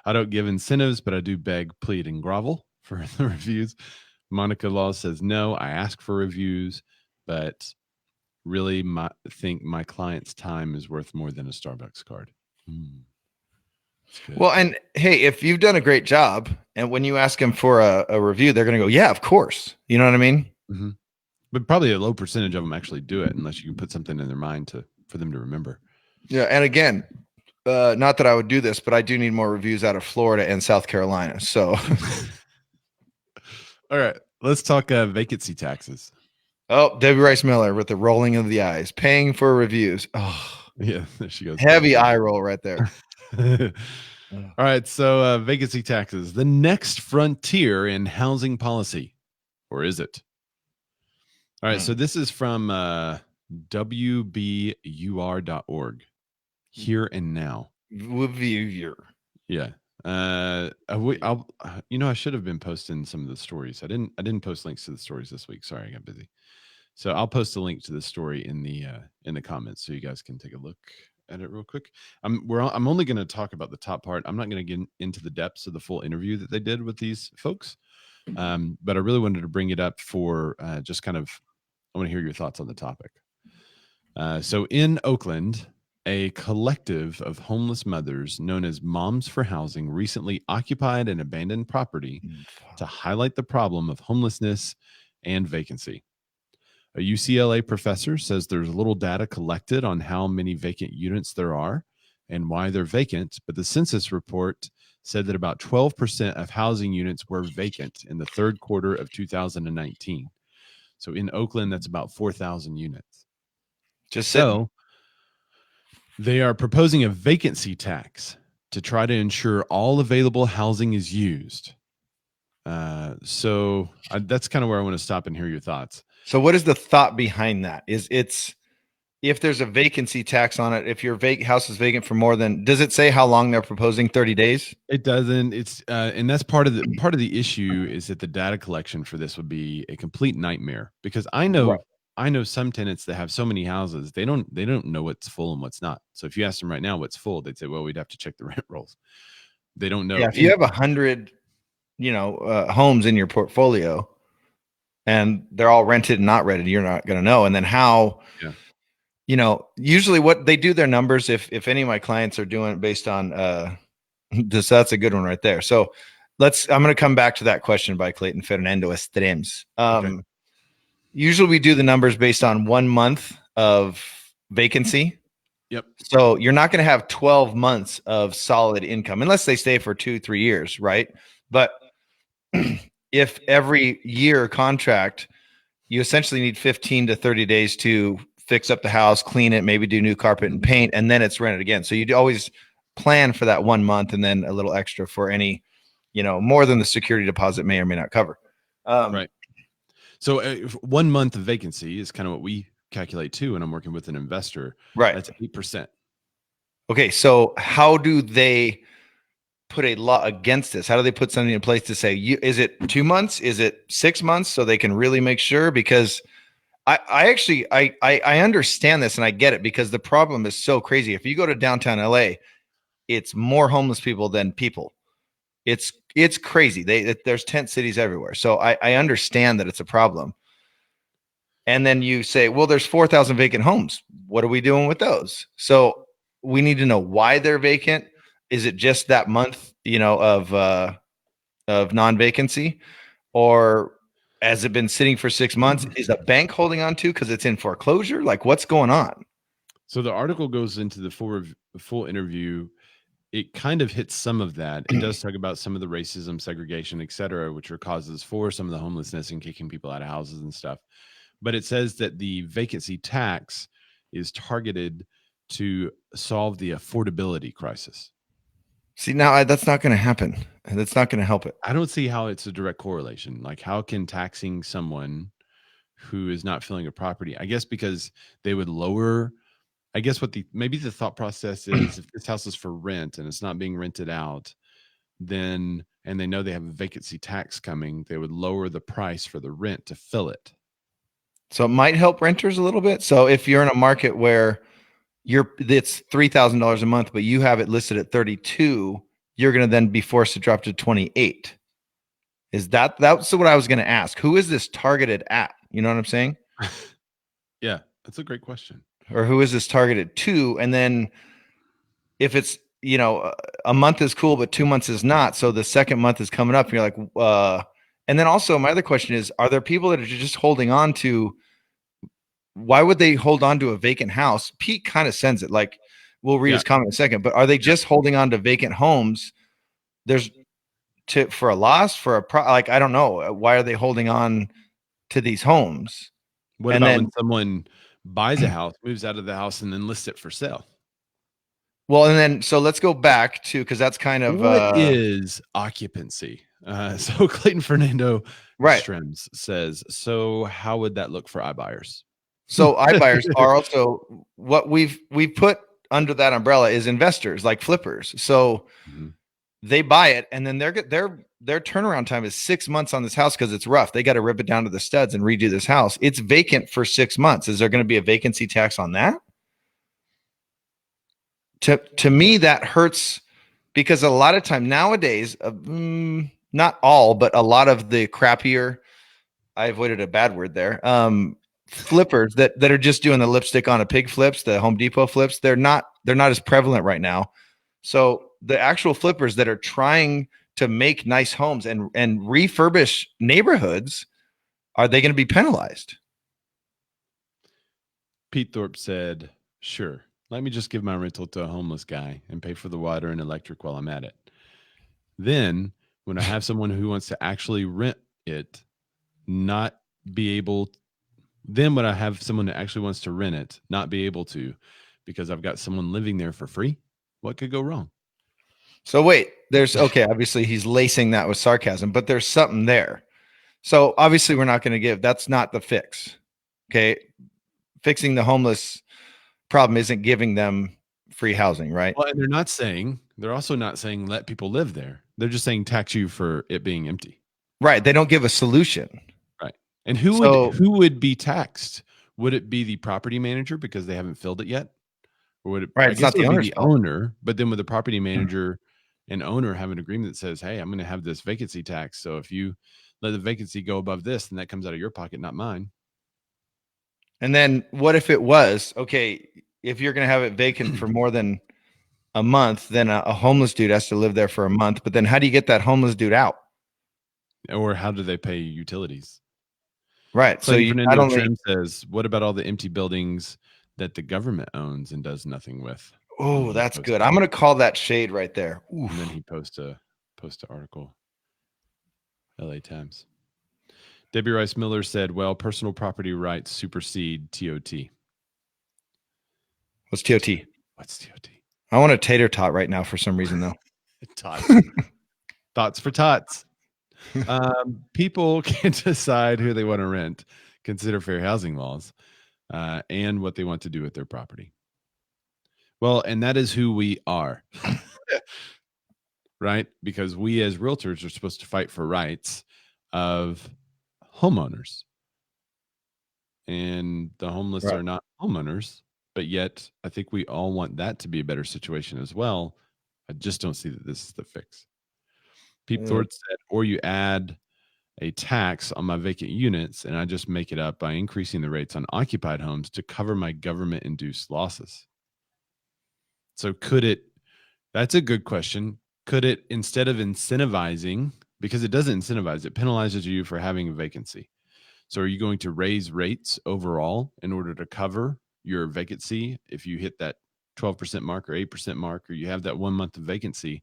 I don't give incentives, but I do beg, plead, and grovel for the reviews. Monica Law says, no, I ask for reviews, but really think my client's time is worth more than a Starbucks card. Well, and hey, if you've done a great job and when you ask them for a review, they're going to go, yeah, of course. You know what I mean? But probably a low percentage of them actually do it unless you can put something in their mind for them to remember. Yeah. And again, not that I would do this, but I do need more reviews out of Florida and South Carolina. So, all right, let's talk vacancy taxes. Oh, Debbie Rice Miller with the rolling of the eyes, paying for reviews. Oh, yeah, there she goes. Heavy eye roll right there. All right, so vacancy taxes, the next frontier in housing policy, or is it? All right, so this is from wbur.org. Here and now. Yeah. I should have been posting some of the stories. I didn't post links to the stories this week. Sorry, I got busy. So I'll post a link to the story in the comments so you guys can take a look at it real quick. I'm only going to talk about the top part. I'm not going to get into the depths of the full interview that they did with these folks. But I really wanted to bring it up for just kind of, I want to hear your thoughts on the topic. So in Oakland, a collective of homeless mothers known as Moms for Housing recently occupied an abandoned property to highlight the problem of homelessness and vacancy. A UCLA professor says there's little data collected on how many vacant units there are and why they're vacant, but the census report said that about 12% of housing units were vacant in the third quarter of 2019. So in Oakland, that's about 4,000 units. So they are proposing a vacancy tax to try to ensure all available housing is used. So that's kind of where I want to stop and hear your thoughts. So what is the thought behind that? It's if there's a vacancy tax on it, if your house is vacant for more than, does it say how long they're proposing? 30 days? It doesn't. It's and that's part of the issue is that the data collection for this would be a complete nightmare, because I know some tenants that have so many houses, they don't know what's full and what's not. So if you ask them right now what's full, they'd say, well, we'd have to check the rent rolls. They don't know. Yeah, if you have 100, homes in your portfolio and they're all rented and not rented, you're not going to know. And then how, usually what they do their numbers, if any of my clients are doing it based on That's a good one right there. So I'm going to come back to that question by Clayton Fernando Estrems. Okay. Usually we do the numbers based on 1 month of vacancy. Yep. So you're not going to have 12 months of solid income unless they stay for 2-3 years, right? But if every year contract, you essentially need 15 to 30 days to fix up the house, clean it, maybe do new carpet and paint, and then it's rented again. So you'd always plan for that 1 month and then a little extra for any, more than the security deposit may or may not cover. Right. So 1 month of vacancy is kind of what we calculate too. And I'm working with an investor. Right. That's 8%. Okay. So how do they put a law against this? How do they put something in place to say, is it 2 months? Is it 6 months? So they can really make sure? Because I actually understand this and I get it, because the problem is so crazy. If you go to downtown LA, it's more homeless people than people. It's crazy. There's tent cities everywhere. So I understand that it's a problem. And then you say, well, there's 4,000 vacant homes. What are we doing with those? So we need to know why they're vacant. Is it just that month, of non-vacancy, or has it been sitting for 6 months? Is a bank holding on to because it's in foreclosure? Like, what's going on? So the article goes into the full interview. It kind of hits some of that. It does talk about some of the racism, segregation, et cetera, which are causes for some of the homelessness and kicking people out of houses and stuff. But it says that the vacancy tax is targeted to solve the affordability crisis. See, now that's not going to happen. That's not going to help it. I don't see how it's a direct correlation. Like, how can taxing someone who is not filling a property? I guess because they would lower. I guess maybe the thought process is, if this house is for rent and it's not being rented out, then, and they know they have a vacancy tax coming, they would lower the price for the rent to fill it. So it might help renters a little bit. So if you're in a market where it's $3,000 a month, but you have it listed at 32, you're going to then be forced to drop to 28. That's what I was going to ask. Who is this targeted at? You know what I'm saying? Yeah, that's a great question. Or who is this targeted to? And then if it's, a month is cool, but 2 months is not. So the second month is coming up and you're like, and then also my other question is, are there people that are just holding on to, why would they hold on to a vacant house? Pete kind of sends it, like, we'll read his comment in a second, but are they just holding on to vacant homes? For a loss, like, I don't know. Why are they holding on to these homes? What about when someone buys a house, moves out of the house, and then lists it for sale? Well, and then, so let's go back to, because that's kind of what is occupancy. So Clayton Fernando Strems says, so how would that look for iBuyers? So iBuyers are also, what we've put under that umbrella is investors, like flippers. So they buy it, and then their turnaround time is 6 months on this house because it's rough. They got to rip it down to the studs and redo this house. It's vacant for 6 months. Is there going to be a vacancy tax on that? To me, that hurts, because a lot of time nowadays, not all, but a lot of the crappier, I avoided a bad word there, flippers that are just doing the lipstick on a pig flips, the Home Depot flips, they're not as prevalent right now. So the actual flippers that are trying to make nice homes and refurbish neighborhoods, are they going to be penalized? Pete Thorpe said, sure, let me just give my rental to a homeless guy and pay for the water and electric while I'm at it. Then when I have someone who wants to actually rent it, not be able, then when I have someone that actually wants to rent it, not be able to, because I've got someone living there for free, what could go wrong? So wait, obviously he's lacing that with sarcasm, but there's something there. So obviously we're not going to give, that's not the fix. Okay. Fixing the homeless problem isn't giving them free housing, right? Well, and they're also not saying let people live there. They're just saying tax you for it being empty. Right. They don't give a solution. Right. And who would be taxed? Would it be the property manager because they haven't filled it yet? Or would it, right, it's not the owner's fault. owner, but then with the property manager and owner have an agreement that says, hey, I'm going to have this vacancy tax. So if you let the vacancy go above this, then that comes out of your pocket, not mine. And then what if it was, okay, if you're going to have it vacant for more than a month, then a homeless dude has to live there for a month. But then how do you get that homeless dude out? Or how do they pay utilities? Right. So Clayton you not Fernando only Trim says, what about all the empty buildings that the government owns and does nothing with? Oh, that's good. I'm going to call that shade right there. Oof. And then he posts a article. LA Times. Debbie Rice Miller said, well, personal property rights supersede TOT. What's TOT? What's TOT? I want a tater tot right now for some reason, though. Tots. Thoughts for tots. People can decide who they want to rent, consider fair housing laws, and what they want to do with their property. Well, and that is who we are, right? Because we as realtors are supposed to fight for rights of homeowners. And the homeless are not homeowners, but yet I think we all want that to be a better situation as well. I just don't see that this is the fix. Pete Thorpe said, or you add a tax on my vacant units and I just make it up by increasing the rates on occupied homes to cover my government induced losses. So could it, that's a good question. Could it, instead of incentivizing, because it doesn't incentivize, it penalizes you for having a vacancy. So are you going to raise rates overall in order to cover your vacancy? If you hit that 12% mark or 8% mark, or you have that 1 month of vacancy,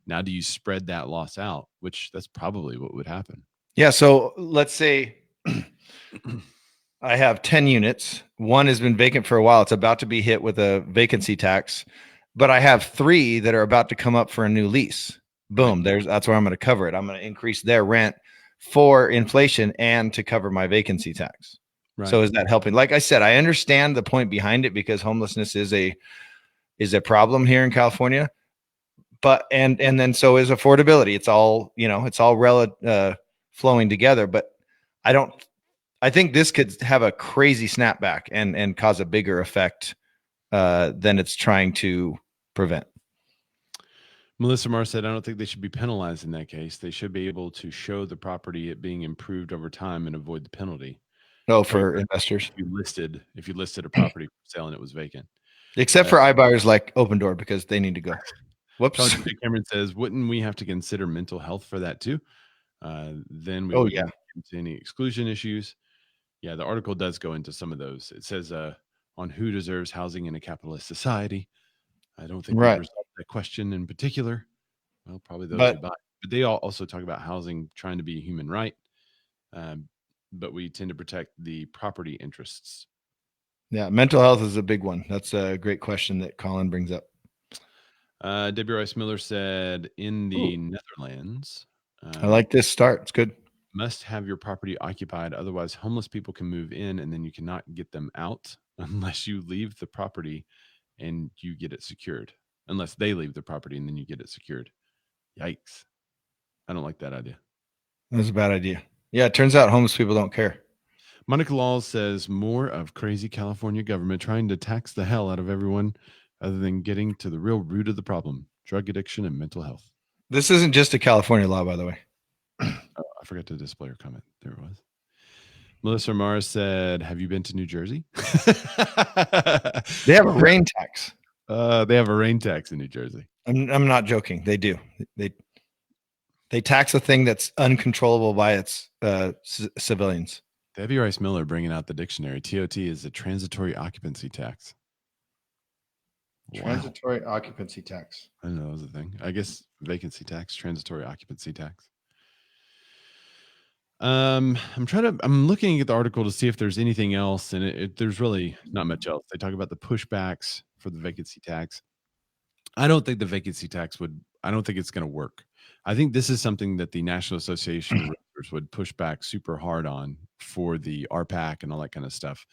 now do you spread that loss out? Which that's probably what would happen. Yeah. So let's say I have 10 units. One has been vacant for a while. It's about to be hit with a vacancy tax, but I have 3 that are about to come up for a new lease. Boom. That's where I'm going to cover it. I'm going to increase their rent for inflation and to cover my vacancy tax. Right. So is that helping? Like I said, I understand the point behind it because homelessness is a problem here in California. But and then so is affordability. It's all, it's all flowing together. But I think this could have a crazy snapback and cause a bigger effect than it's trying to prevent. Melissa Marr said, I don't think they should be penalized in that case. They should be able to show the property it being improved over time and avoid the penalty. Oh, for investors. If you listed a property for sale and it was vacant. Except for iBuyers like Open Door because they need to go. Whoops. Cameron says, wouldn't we have to consider mental health for that too? Then we wouldn't get into any exclusion issues. Yeah, the article does go into some of those. It says on who deserves housing in a capitalist society. I don't think we resolved that question in particular. Well, probably those who buy. But they also talk about housing trying to be a human right. But we tend to protect the property interests. Yeah, mental health is a big one. That's a great question that Colin brings up. Debbie Rice Miller said, in the Netherlands, I like this start. It's good. Must have your property occupied. Otherwise, homeless people can move in and then you cannot get them out unless you leave the property and you get it secured. Unless they leave the property and then you get it secured. Yikes. I don't like that idea. That's a bad idea. Yeah, it turns out homeless people don't care. Monica Laws says, more of crazy California government trying to tax the hell out of everyone other than getting to the real root of the problem, drug addiction and mental health. This isn't just a California law, by the way. Oh, I forgot to display her comment. There it was. Melissa Mars said, have you been to New Jersey? They have a rain tax. They have a rain tax in New Jersey. I'm not joking. They do. They tax a thing that's uncontrollable by its civilians. Debbie Rice Miller bringing out the dictionary. TOT is a transitory occupancy tax. Transitory occupancy tax. I didn't know that was a thing. I guess vacancy tax, transitory occupancy tax. I'm looking at the article to see if there's anything else, and there's really not much else. They talk about the pushbacks for the vacancy tax. I don't think the vacancy tax I don't think it's going to work. I think this is something that the National Association of Realtors would push back super hard on for the RPAC and all that kind of stuff,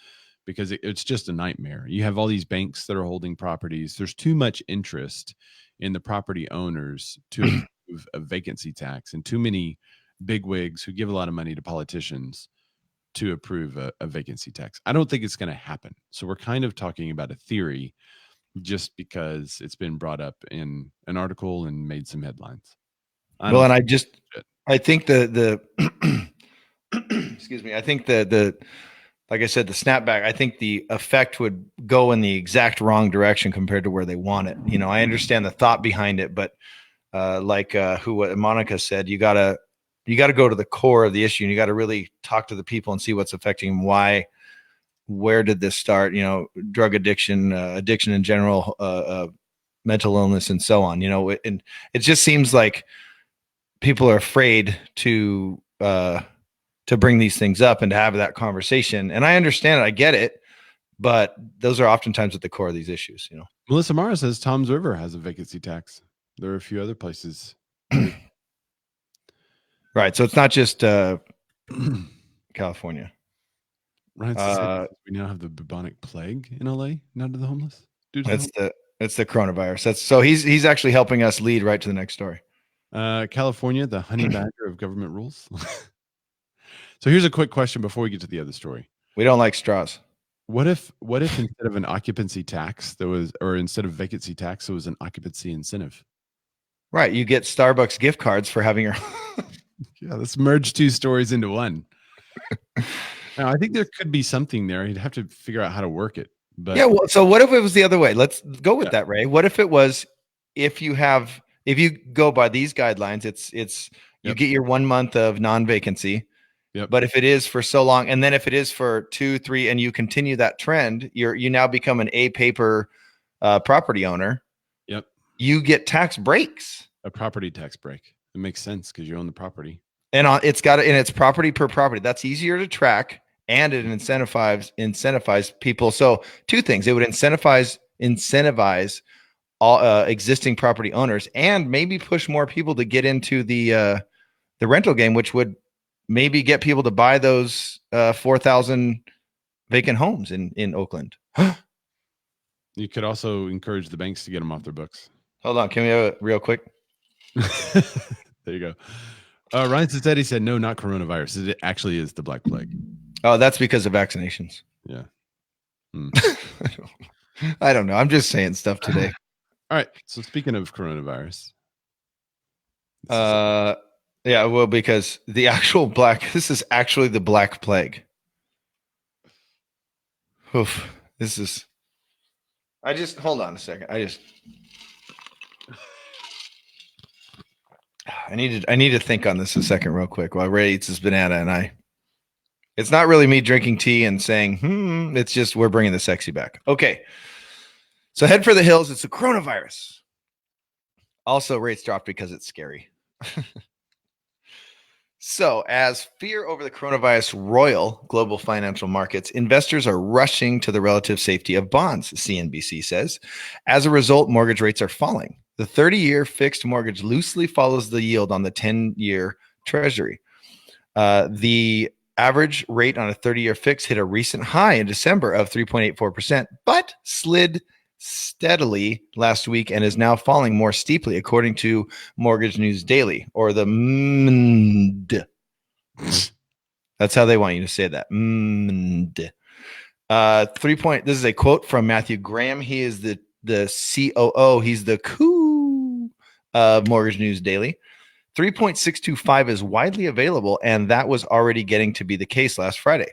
because it's just a nightmare. You have all these banks that are holding properties. There's too much interest in the property owners to approve a vacancy tax, and too many bigwigs who give a lot of money to politicians to approve a vacancy tax. I don't think it's going to happen. So we're kind of talking about a theory just because it's been brought up in an article and made some headlines. I think the excuse me. I think the like I said, the snapback, I think the effect would go in the exact wrong direction compared to where they want it. You know, I understand the thought behind it, but what Monica said, you gotta go to the core of the issue, and you got to really talk to the people and see what's affecting them. Why? Where did this start? You know, drug addiction, addiction in general, mental illness, and so on. You know, and it just seems like people are afraid to bring these things up and to have that conversation. And I understand it, I get it, but those are oftentimes at the core of these issues. You know, Melissa Mara says Tom's River has a vacancy tax. There are a few other places. Right. So it's not just California. Ryan, we now have the bubonic plague in LA, not to the homeless. It's the coronavirus. So he's actually helping us lead right to the next story. California, the honey badger of government rules. So here's a quick question before we get to the other story. We don't like straws. What if instead of an occupancy tax instead of vacancy tax, there was an occupancy incentive? Right. You get Starbucks gift cards for having your Yeah, let's merge two stories into one. Now, I think there could be something there. You'd have to figure out how to work it. But yeah, well, so what if it was the other way? Let's go with that, Ray. What if it was if you go by these guidelines, it's you get your 1 month of non-vacancy. Yep. But if it is for so long, and then if it is for 2, 3, and you continue that trend, you now become an paper property owner. Yep. You get tax breaks. A property tax break. It makes sense because you own the property. And it's property per property. That's easier to track, and it incentivizes people. So 2 things: it would incentivize all existing property owners, and maybe push more people to get into the rental game, which would maybe get people to buy those 4,000 vacant homes in Oakland. You could also encourage the banks to get them off their books. Hold on, can we have it real quick? There you go. Ryan Cicetti said, no, not coronavirus. It actually is the Black Plague. Oh, that's because of vaccinations. Yeah. I don't know. I'm just saying stuff today. All right. So speaking of coronavirus. Yeah, well, because this is actually the Black Plague. Oof. Hold on a second. I need to think on this a second real quick while Ray eats his banana, and it's not really me drinking tea and saying, it's just we're bringing the sexy back. Okay. So head for the hills. It's the coronavirus. Also, rates dropped because it's scary. So, as fear over the coronavirus roiled global financial markets, investors are rushing to the relative safety of bonds, CNBC says. As a result, mortgage rates are falling. The 30-year fixed mortgage loosely follows the yield on the 10-year Treasury. The average rate on a 30-year fix hit a recent high in December of 3.84%, but slid steadily last week and is now falling more steeply, according to Mortgage News Daily, or the MND. That's how they want you to say that. MND. This is a quote from Matthew Graham. He is the COO. He's the coup of Mortgage News Daily. 3.625 is widely available, and that was already getting to be the case last Friday.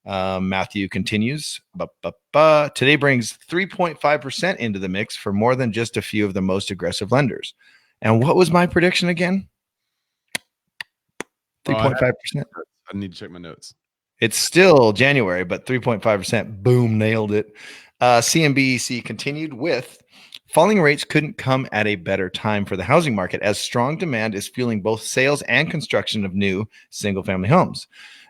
Matthew continues, today brings 3.5% into the mix for more than just a few of the most aggressive lenders. And what was my prediction again? 3.5%. I need to check my notes. It's still January, but 3.5%. Boom, nailed it. CNBC continued with, falling rates couldn't come at a better time for the housing market, as strong demand is fueling both sales and construction of new single-family homes.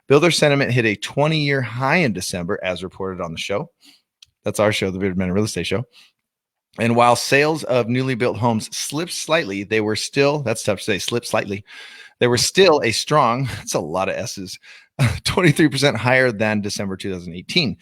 Builder sentiment hit a 20-year high in December, as reported on the show. That's our show, the Bearded Men Real Estate Show. And while sales of newly built homes slipped slightly, they were still, that's tough to say, slipped slightly. They were still a strong, that's a lot of S's, 23% higher than December 2018.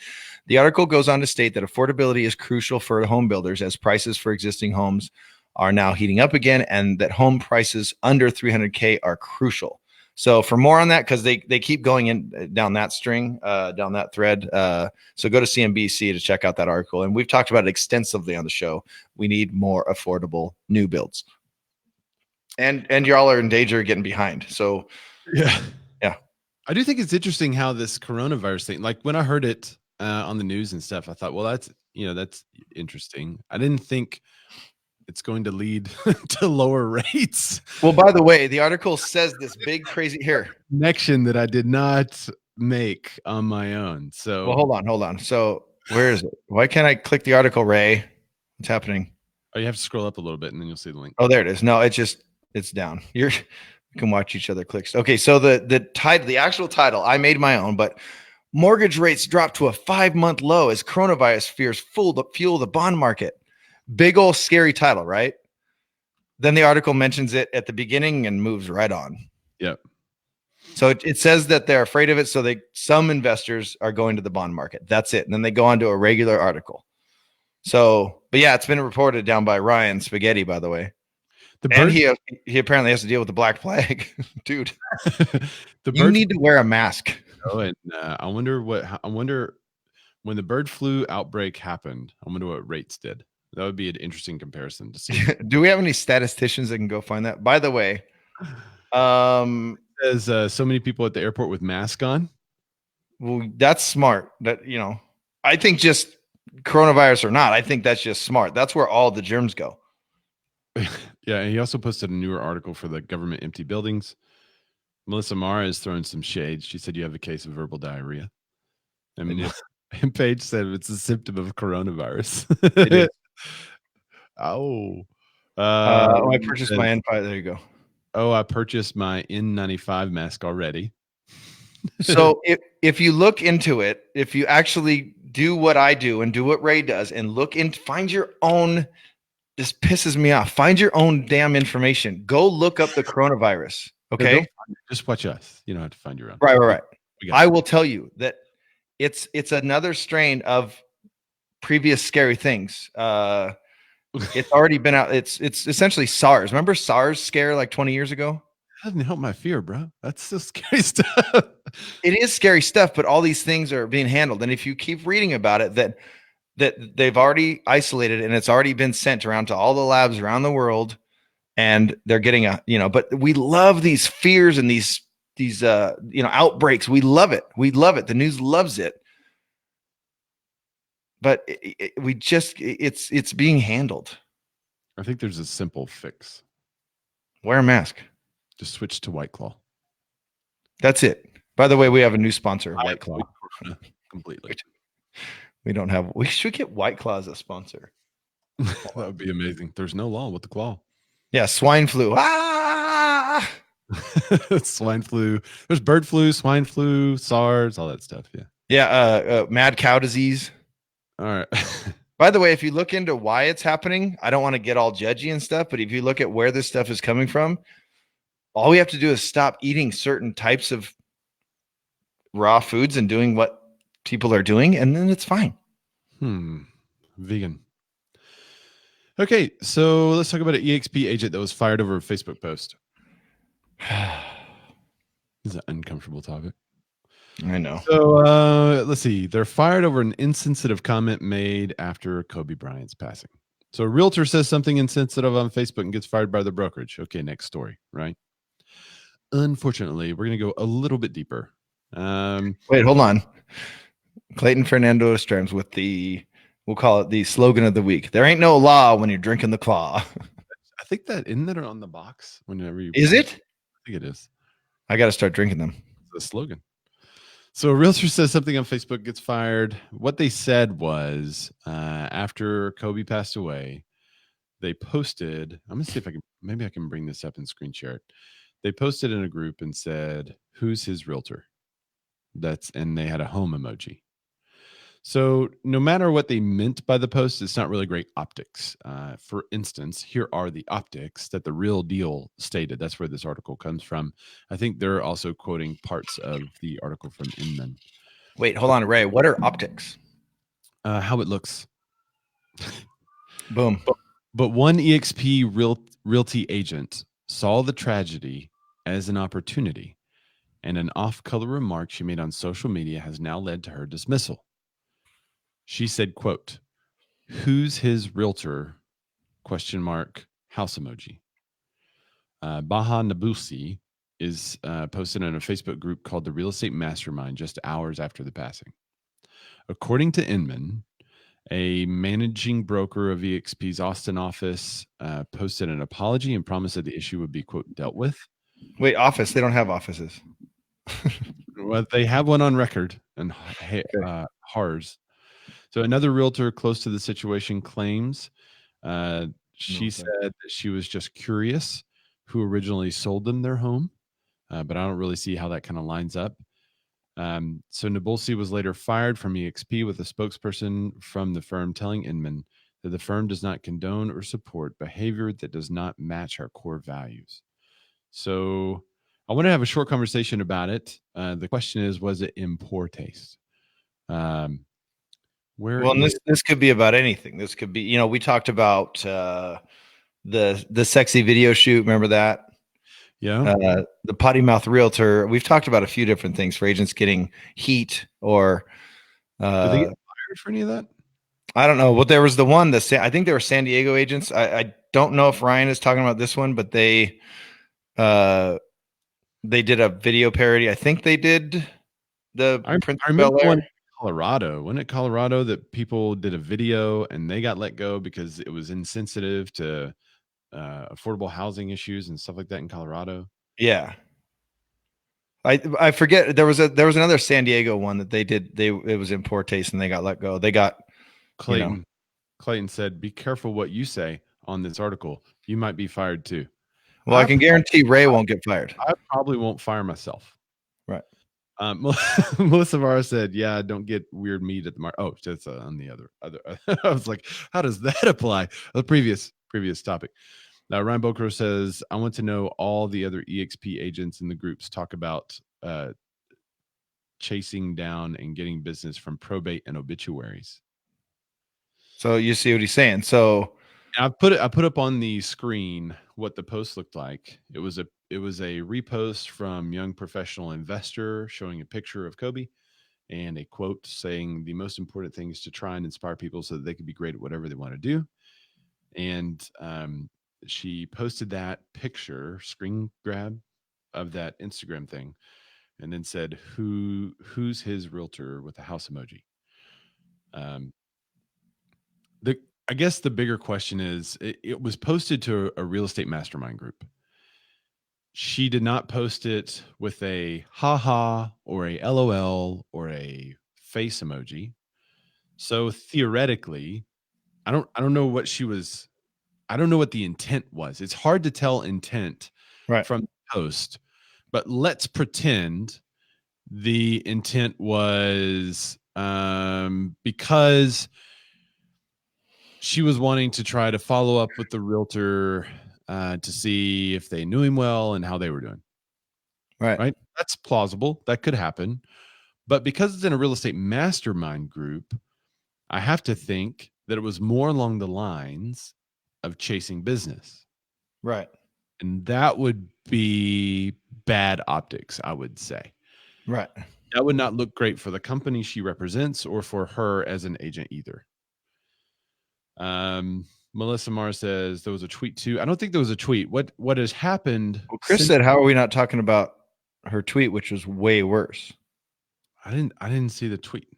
The article goes on to state that affordability is crucial for home builders, as prices for existing homes are now heating up again, and that home prices under $300K are crucial. So for more on that, because they keep going in down that string, down that thread. So go to CNBC to check out that article. And we've talked about it extensively on the show. We need more affordable new builds. And y'all are in danger of getting behind. So yeah. I do think it's interesting how this coronavirus thing, like when I heard it on the news and stuff, I thought, well, that's interesting. I didn't think it's going to lead to lower rates. Well, by the way, the article says this big crazy here. Connection that I did not make on my own. So, well, hold on. So where is it? Why can't I click the article, Ray? What's happening? Oh, you have to scroll up a little bit and then you'll see the link. Oh, there it is. No, it's down. You can watch each other click. Okay, so the title, the actual title, I made my own, but mortgage rates drop to a 5-month low as coronavirus fears fuel the bond market. Big old scary title, right? Then the article mentions it at the beginning and moves right on. Yep. So it says that they're afraid of it, so some investors are going to the bond market. That's it. And then they go on to a regular article. So, but yeah, it's been reported down by Ryan Spaghetti, by the way. And he apparently has to deal with the Black Plague, dude. You need to wear a mask. Oh, and I wonder when the bird flu outbreak happened. I wonder what rates did. That would be an interesting comparison to see. Do we have any statisticians that can go find that? By the way, there's so many people at the airport with masks on. Well, that's smart. That I think just coronavirus or not, I think that's just smart. That's where all the germs go. Yeah, and he also posted a newer article for the government empty buildings. Melissa Mara is throwing some shade. She said you have a case of verbal diarrhea. I mean, Paige said it's a symptom of coronavirus. It is. I purchased my N5. There you go. Oh, I purchased my N95 mask already. So if you look into it, if you actually do what I do and do what Ray does and look into, find your own, this pisses me off. Find your own damn information. Go look up the coronavirus. Okay. Just watch us. You don't have to find your own. Right. I will tell you that it's another strain of previous scary things. It's already been out. It's essentially SARS. Remember SARS scare like 20 years ago? That doesn't help my fear, bro. That's so scary stuff. It is scary stuff, but all these things are being handled. And if you keep reading about it, that they've already isolated and it's already been sent around to all the labs around the world, and they're getting but we love these fears and these outbreaks. We love it. The news loves it. But it's being handled. I think there's a simple fix. Wear a mask. Just switch to White Claw. That's it. By the way, we have a new sponsor, White Claw. Completely. We should get White Claw as a sponsor. That would be amazing. There's no law with the claw. Yeah, swine flu. Ah! Swine flu. There's bird flu, swine flu, SARS, all that stuff. Yeah. Yeah. Mad cow disease. All right. By the way, if you look into why it's happening, I don't want to get all judgy and stuff, but if you look at where this stuff is coming from, all we have to do is stop eating certain types of raw foods and doing what people are doing, and then it's fine. Vegan. Okay, so let's talk about an EXP agent that was fired over a Facebook post. This is an uncomfortable topic. I know. So let's see. They're fired over an insensitive comment made after Kobe Bryant's passing. So a realtor says something insensitive on Facebook and gets fired by the brokerage. Okay, next story, right? Unfortunately, we're going to go a little bit deeper. Wait, hold on. Clayton Fernando Stearns with we'll call it the slogan of the week. There ain't no law when you're drinking the claw. I think isn't that on the box whenever you. Is it? I think it is. I got to start drinking them. It's a slogan. So a realtor says something on Facebook, gets fired. What they said was after Kobe passed away, they posted. I'm going to see if maybe I can bring this up and screen share it. They posted in a group and said, "Who's his realtor?" And they had a home emoji. So no matter what they meant by the post, it's not really great optics. For instance, here are the optics that the Real Deal stated. That's where this article comes from. I think they're also quoting parts of the article from Inman. Wait, hold on, Ray. What are optics? How it looks. Boom. But one EXP realty agent saw the tragedy as an opportunity, and an off-color remark she made on social media has now led to her dismissal. She said, quote, "Who's his realtor? ? House emoji. Baha Nabusi is posted in a Facebook group called the Real Estate Mastermind just hours after the passing. According to Inman, a managing broker of EXP's Austin office posted an apology and promised that the issue would be, quote, dealt with. Wait, office? They don't have offices. Well, they have one on record and HARS. So another realtor close to the situation claims she said that she was just curious who originally sold them their home, but I don't really see how that kind of lines up. So Nabulsi was later fired from EXP, with a spokesperson from the firm telling Inman that the firm does not condone or support behavior that does not match our core values. So I want to have a short conversation about it. The question is, was it in poor taste? This could be about anything. This could be, we talked about the sexy video shoot. Remember that? Yeah. The potty mouth realtor. We've talked about a few different things for agents getting heat or. Did they get fired for any of that? I don't know. Well, there was the one that I think they were San Diego agents. I don't know if Ryan is talking about this one, but they did a video parody. I think they did I remember one in Colorado. Wasn't it Colorado that people did a video and they got let go because it was insensitive to affordable housing issues and stuff like that in Colorado? Yeah. I forget. There was another San Diego one that they did. It was in poor taste and they got let go. They got Clayton. Clayton said, "Be careful what you say on this article. You might be fired too." Well, I can guarantee Ray won't get fired. I probably won't fire myself. Right. Melissa Vara said, "Yeah, don't get weird meat at the market." Oh, that's on the other. I was like, how does that apply? The previous topic. Now, Ryan Bokro says, "I want to know all the other EXP agents in the groups talk about chasing down and getting business from probate and obituaries." So you see what he's saying. So I put up on the screen what the post looked like. It was a repost from Young Professional Investor showing a picture of Kobe and a quote saying the most important thing is to try and inspire people so that they can be great at whatever they want to do. And she posted that picture, screen grab of that Instagram thing, and then said, who's his realtor with the house emoji? I guess the bigger question is, it was posted to a real estate mastermind group. She did not post it with a haha or a LOL or a face emoji. So theoretically, I don't know what she was. I don't know what the intent was. It's hard to tell intent from the post, but let's pretend the intent was because she was wanting to try to follow up with the realtor to see if they knew him well and how they were doing. Right. That's plausible. That could happen. But because it's in a real estate mastermind group, I have to think that it was more along the lines of chasing business. Right. And that would be bad optics, I would say. Right. That would not look great for the company she represents or for her as an agent either. Melissa Marr says there was a tweet too. I don't think there was a tweet. What has happened? Well, Chris said, "How are we not talking about her tweet, which was way worse?" I didn't see the tweet.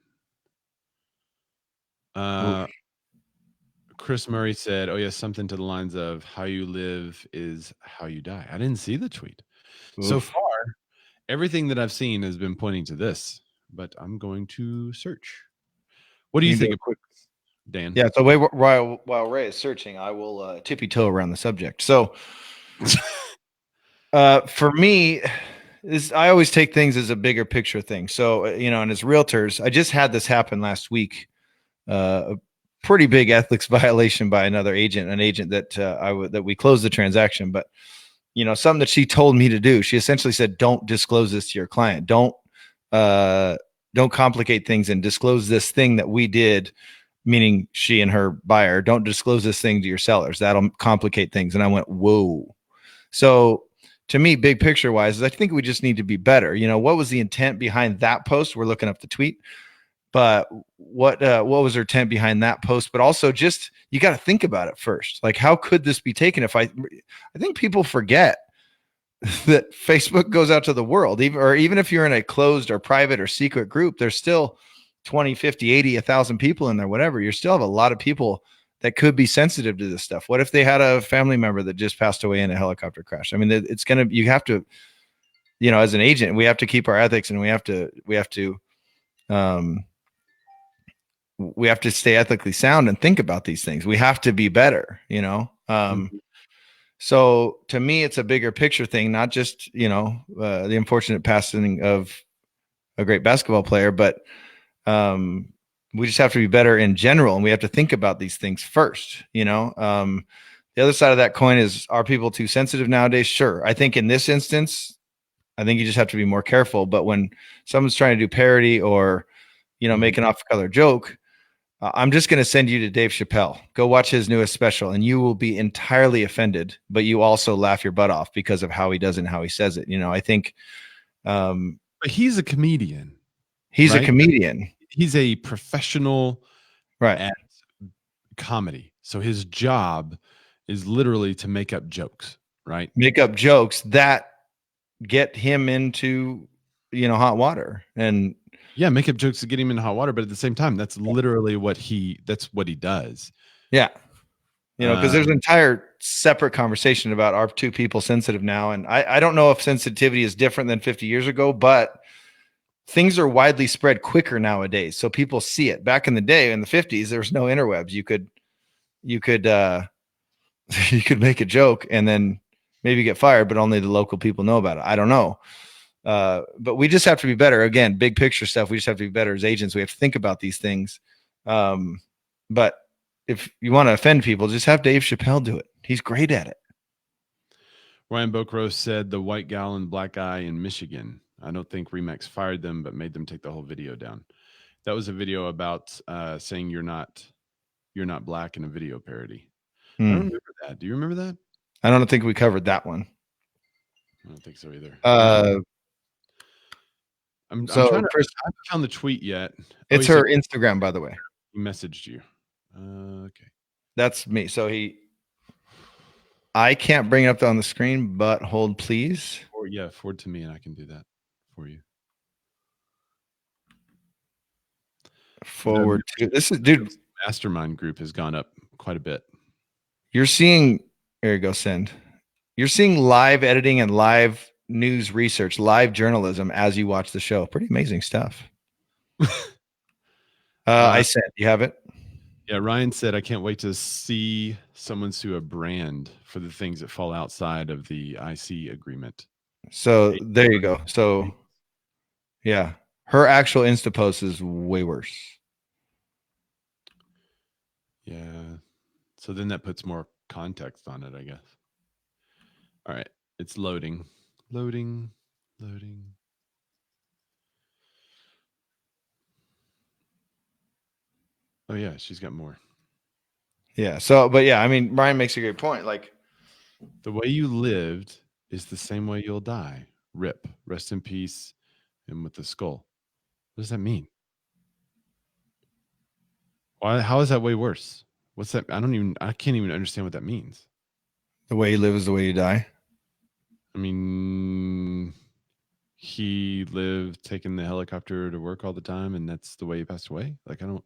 Chris Murray said, "Oh yes, something to the lines of how you live is how you die." I didn't see the tweet. Oof. So far, everything that I've seen has been pointing to this, but I'm going to search. What do you think? Dan? Yeah. So while Ray is searching, I will tippy toe around the subject. So, for me, I always take things as a bigger picture thing. So, and as realtors, I just had this happen last week. A pretty big ethics violation by another agent, an agent that that we closed the transaction, but something that she told me to do. She essentially said, "Don't disclose this to your client. Don't complicate things and disclose this thing that we did." Meaning she and her buyer, "Don't disclose this thing to your sellers. That'll complicate things." And I went, whoa. So to me, big picture wise, I think we just need to be better. What was the intent behind that post? We're looking up the tweet, but what was her intent behind that post? But also just, you got to think about it first. Like, how could this be taken? I think people forget that Facebook goes out to the world, even if you're in a closed or private or secret group, there's still 20, 50, 80, 1,000 people in there, whatever. You still have a lot of people that could be sensitive to this stuff. What if they had a family member that just passed away in a helicopter crash? I mean, it's going to, you have to, as an agent, we have to keep our ethics, and we have to stay ethically sound and think about these things. We have to be better, So to me, it's a bigger picture thing, not just, the unfortunate passing of a great basketball player, but we just have to be better in general. And we have to think about these things first, the other side of that coin is, are people too sensitive nowadays? Sure. I think in this instance, I think you just have to be more careful. But when someone's trying to do parody or, make an off-color joke, I'm just going to send you to Dave Chappelle. Go watch his newest special, and you will be entirely offended, but you also laugh your butt off because of how he does it and how he says it. I think but he's a comedian. He's right? A comedian. He's a professional right at comedy. So his job is literally to make up jokes, right? Make up jokes that get him into, hot water. And yeah, make up jokes to get him in hot water. But at the same time, that's literally what he does. Yeah. Because there's an entire separate conversation about, are two people sensitive now? And I don't know if sensitivity is different than 50 years ago, but things are widely spread quicker nowadays. So people see it. Back in the day, in the 50s, there was no interwebs. You could you could make a joke and then maybe get fired, but only the local people know about it. I don't know. But we just have to be better. Again, big picture stuff. We just have to be better as agents. We have to think about these things. But if you want to offend people, just have Dave Chappelle do it. He's great at it. Ryan Bokros said the white gal and black guy in Michigan. I don't think Remax fired them, but made them take the whole video down. That was a video about saying you're not black in a video parody. I don't remember that. Do you remember that? I don't think we covered that one. I don't think so either. I'm trying to. I haven't found the tweet yet. It's her Instagram, by the way. He messaged you. Okay. That's me. So I can't bring it up on the screen, but hold please. Forward to me and I can do that for you. Forward to this is dude. Mastermind group has gone up quite a bit. You're seeing, there you go, send. You're seeing live editing and live news research, live journalism as you watch the show. Pretty amazing stuff. I said, you have it? Yeah, Ryan said, I can't wait to see someone sue a brand for the things that fall outside of the IC agreement. So there you go. So yeah, her actual Insta post is way worse. Yeah. So then that puts more context on it, I guess. All right. It's loading. Loading. Oh, yeah. She's got more. Yeah. So, but yeah, I mean, Brian makes a great point. Like, the way you lived is the same way you'll die. RIP. Rest in peace. And with the skull. What does that mean? Why? How is that way worse? What's that? I can't even understand what that means. The way you live is the way you die. I mean, he lived taking the helicopter to work all the time, and that's the way he passed away. Like, I don't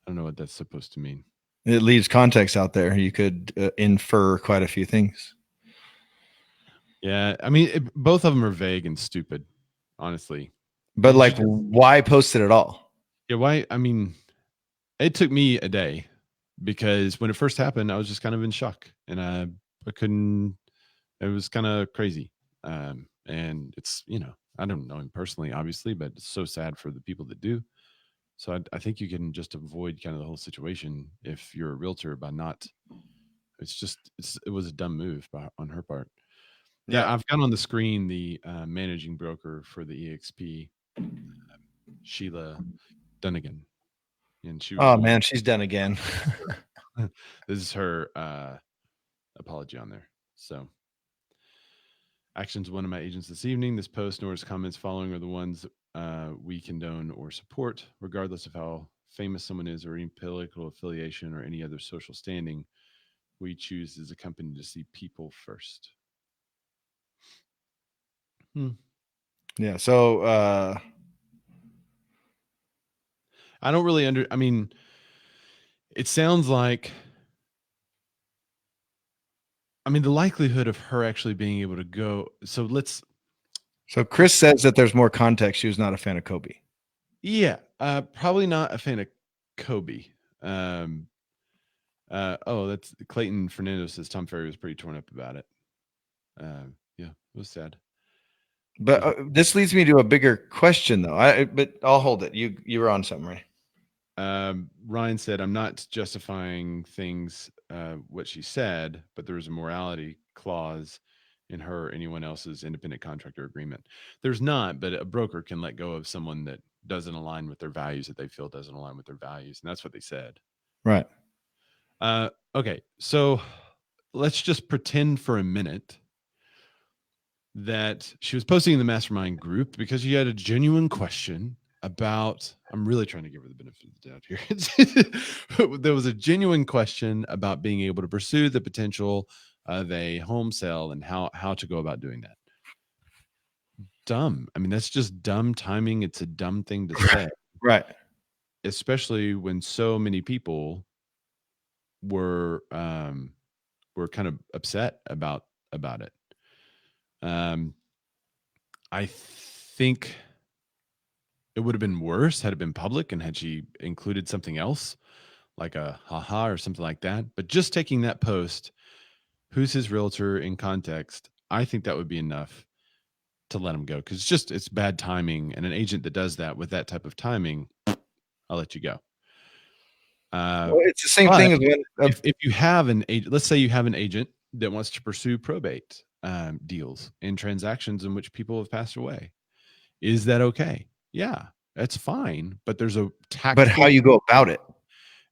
know what that's supposed to mean. It leaves context out there. You could infer quite a few things. Yeah, I mean, both of them are vague and stupid, honestly. But like, why post it at all? Yeah, why? I mean, it took me a day because when it first happened, I was just kind of in shock, and I couldn't. It was kind of crazy, and it's, I don't know him personally, obviously, but it's so sad for the people that do. So I think you can just avoid kind of the whole situation if you're a realtor by not. It was a dumb move on her part. Yeah, I've got on the screen the managing broker for the EXP, Sheila Dunnigan, and she. Oh man, she's done again. This is her apology on there. So, actions of one of my agents this evening. This post nor its comments following are the ones we condone or support, regardless of how famous someone is or any political affiliation or any other social standing. We choose as a company to see people first. Hmm. Yeah. So I don't really I mean, it sounds like, I mean, the likelihood of her actually being able to go. So Chris says that there's more context. She was not a fan of Kobe. yeah, probably not a fan of Kobe. That's Clayton Fernando says Tom Ferry was pretty torn up about it. Yeah, it was sad. But this leads me to a bigger question, though. But I'll hold it. You were on something, right? Ryan said, "I'm not justifying things what she said, but there was a morality clause in her or anyone else's independent contractor agreement. There's not, but a broker can let go of someone that doesn't align with their values, that they feel doesn't align with their values, and that's what they said." Right. Okay, so let's just pretend for a minute that she was posting in the mastermind group because she had a genuine question about, I'm really trying to give her the benefit of the doubt here. There was a genuine question about being able to pursue the potential of a home sale and how to go about doing that. Dumb. I mean, that's just dumb timing. It's a dumb thing to say. Right. Especially when so many people were kind of upset about it. I think it would have been worse had it been public and had she included something else, like a haha or something like that. But just taking that post, who's his realtor in context, I think that would be enough to let him go, because it's bad timing. And an agent that does that with that type of timing, I'll let you go. Well, it's the same But thing as when if you have an agent, let's say you have an agent that wants to pursue probate deals and transactions in which people have passed away, is that okay? Yeah, that's fine. But there's a but how tactful you go about it.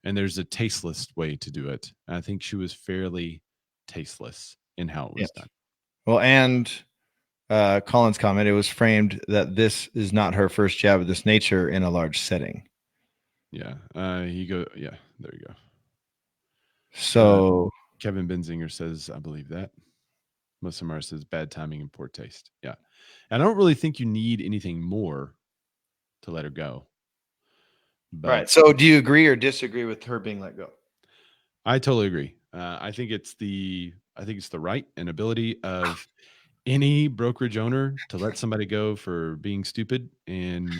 and there's a tasteless way to do it. I think she was fairly tasteless in how it was Yes. done. Well, and Colin's comment, it was framed that this is not her first jab of this nature in a large setting. Yeah. Yeah, there you go. So Kevin Benzinger says, I believe that. Melissa Mars says, bad timing and poor taste. Yeah. And I don't really think you need anything more to let her go. But right. So do you agree or disagree with her being let go? I totally agree. I think it's the right and ability of any brokerage owner to let somebody go for being stupid and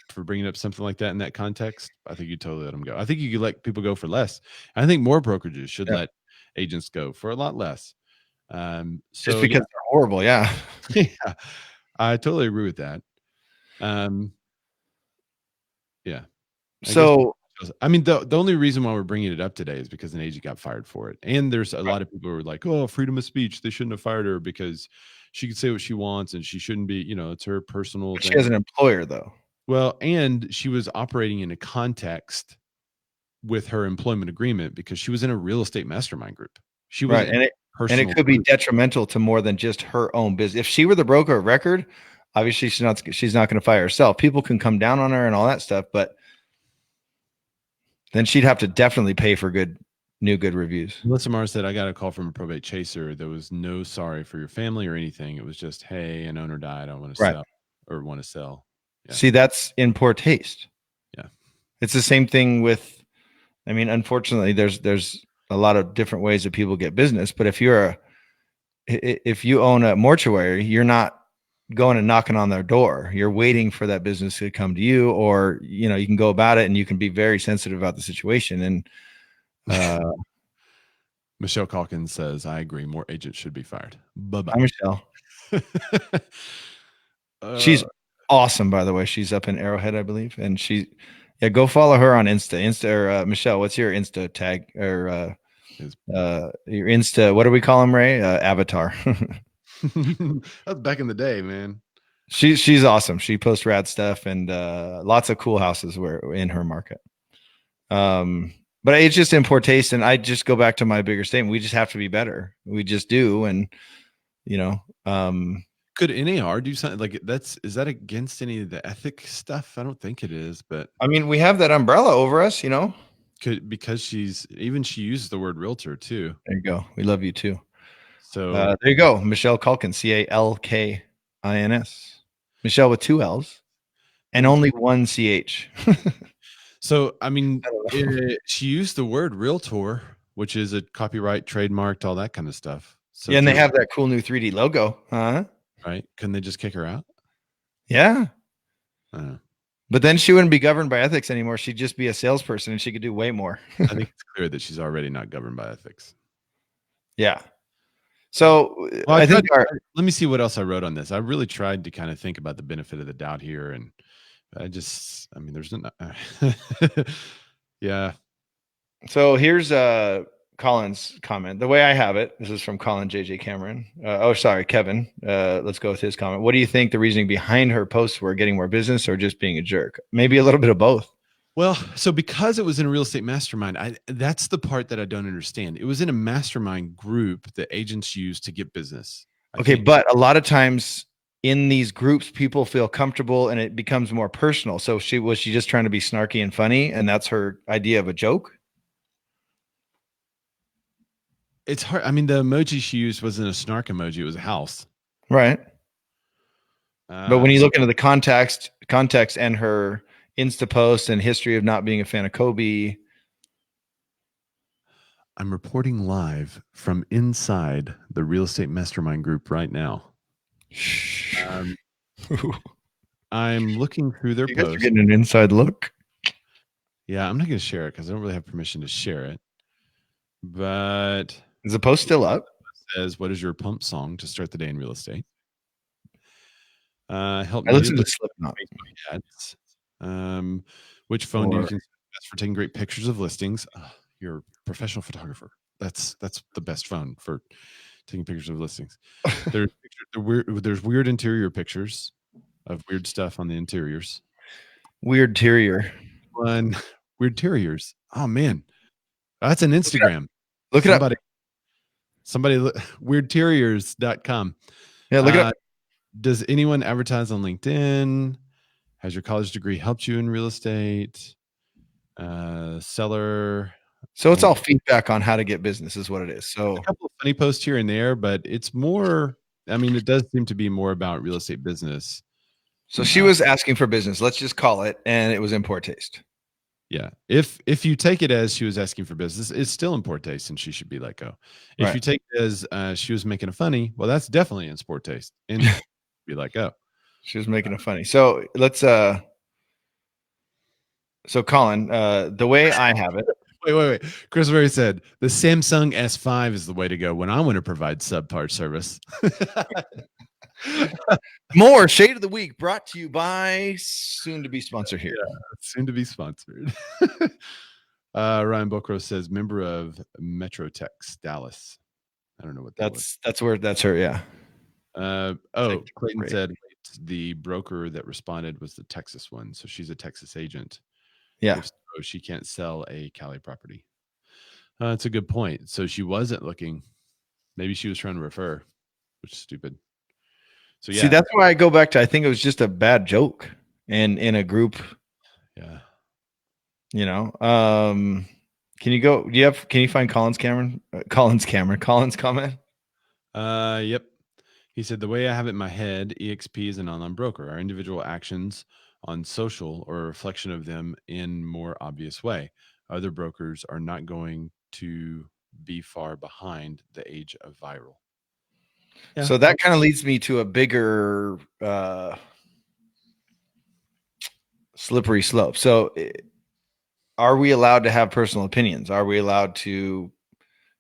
for bringing up something like that in that context. I think you totally let them go. I think you could let people go for less. I think more brokerages should let agents go for a lot less. Just because they're horrible. Yeah. Yeah, I totally agree with that. Yeah. So I mean, the only reason why we're bringing it up today is because an agent got fired for it. And there's a lot of people who are like, oh, freedom of speech. They shouldn't have fired her because she could say what she wants and she shouldn't be, it's her personal thing. She has an employer, though. Well, and she was operating in a context with her employment agreement because she was in a real estate mastermind group. She was right. And it could be detrimental to more than just her own business. If she were the broker of record, obviously she's not going to fire herself. People can come down on her and all that stuff, but then she'd have to definitely pay for good reviews. Melissa Mars said, I got a call from a probate chaser. There was no sorry for your family or anything. It was just, hey, an owner died. I want to sell or want to sell. Yeah. See, that's in poor taste. Yeah. It's the same thing with, I mean, unfortunately, there's a lot of different ways that people get business, but if you own a mortuary, you're not going and knocking on their door. You're waiting for that business to come to you, or, you can go about it and you can be very sensitive about the situation. And Michelle Calkins says, I agree. More agents should be fired. Bye-bye. Hi, Michelle. She's awesome, by the way. She's up in Arrowhead, I believe. And go follow her on Insta. Or Michelle, what's your Insta tag or your Insta? What do we call them, Ray? Avatar. That's back in the day, man. She's awesome. She posts rad stuff and lots of cool houses were in her market. But it's just in poor taste, and I just go back to my bigger statement. We just have to be better. We just do, and could NAR do something like is that against any of the ethic stuff? I don't think it is, but I mean, we have that umbrella over us, because she uses the word realtor too. There you go. We love you too. So there you go. Michelle Calkin, CALK. INS. Michelle with 2 L's and only 1 CH. So, I mean, she used the word realtor, which is a copyright, trademarked, all that kind of stuff. So yeah, and they have that cool new 3D logo, huh? Right? Couldn't they just kick her out? Yeah. But then she wouldn't be governed by ethics anymore. She'd just be a salesperson and she could do way more. I think it's clear that she's already not governed by ethics. Yeah. So well, I think let me see what else I wrote on this. I really tried to kind of think about the benefit of the doubt here. And I mean, there's no, yeah. So here's Colin's comment. The way I have it, this is from Colin JJ Cameron. Kevin. Let's go with his comment. What do you think the reasoning behind her posts were? Getting more business or just being a jerk? Maybe a little bit of both. Well, so because it was in a real estate mastermind, that's the part that I don't understand. It was in a mastermind group that agents use to get business. Okay, but a lot of times in these groups, people feel comfortable and it becomes more personal. So was she just trying to be snarky and funny, and that's her idea of a joke? It's hard. I mean, the emoji she used wasn't a snark emoji; it was a house, right? But when you look into the context and her Insta post and history of not being a fan of Kobe. I'm reporting live from inside the real estate mastermind group right now. I'm looking through their posts. You're getting an inside look. Yeah, I'm not going to share it because I don't really have permission to share it. But is the post still up? It says, "What is your pump song to start the day in real estate?" Help I me listen to Slipknot. Ads. Which phone do you think is best for taking great pictures of listings? You're a professional photographer. That's the best phone for taking pictures of listings. There's weird interior pictures of weird stuff on the interiors. Weird terrier. Weird terriers. Oh man, that's an Instagram. Look it up. Somebody weirdterriers.com. Yeah, look it up. Does anyone advertise on LinkedIn? Has your college degree helped you in real estate? Seller. So it's all feedback on how to get business is what it is. So a couple of funny posts here and there, but it's more, I mean, it does seem to be more about real estate business. So she was asking for business, let's just call it, and it was in poor taste. Yeah. If you take it as she was asking for business, it's still in poor taste and she should be let go. If you take it as she was making a funny, well, that's definitely in poor taste and be let go. She was making a funny. So let's so Colin, the way I have it. Wait. Chris Murray said the Samsung S5 is the way to go when I want to provide subpar service. More Shade of the Week brought to you by soon to be sponsored here. Yeah, soon to be sponsored. Ryan Bokro says member of Metrotex Dallas. I don't know what that's where that's her. Yeah. Clayton said the broker that responded was the Texas one. So she's a Texas agent. Yeah. So she can't sell a Cali property. That's a good point. So she wasn't looking. Maybe she was trying to refer, which is stupid. So yeah. See, that's why I go back to, I think it was just a bad joke and in a group. Yeah. You know, can you find Colin's comment? Yep. He said, the way I have it in my head, EXP is an online broker. Our individual actions on social or a reflection of them in more obvious way. Other brokers are not going to be far behind the age of viral. Yeah. So that kind of leads me to a bigger slippery slope. So are we allowed to have personal opinions? Are we allowed to,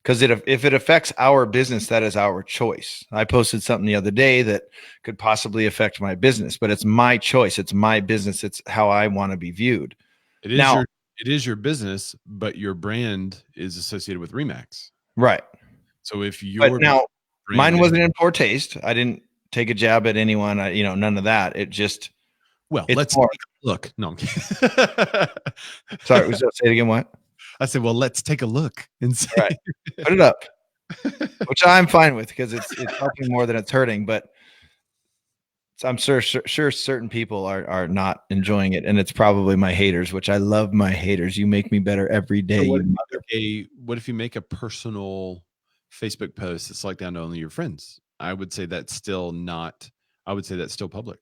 because if it affects our business, that is our choice. I posted something the other day that could possibly affect my business, but it's my choice. It's my business. It's how I want to be viewed. It is your business, but your brand is associated with Remax. Right. So if mine wasn't in poor taste. I didn't take a jab at anyone. None of that. It just, let's take a look. No. Sorry, say it again. What? I said, well, let's take a look and see. Right. Put it up, which I'm fine with because it's helping more than it's hurting. But I'm sure certain people are not enjoying it, and it's probably my haters, which I love my haters. You make me better every day. So what if you make a personal Facebook post that's like down to only your friends? I would say that's still not I would say that's still public.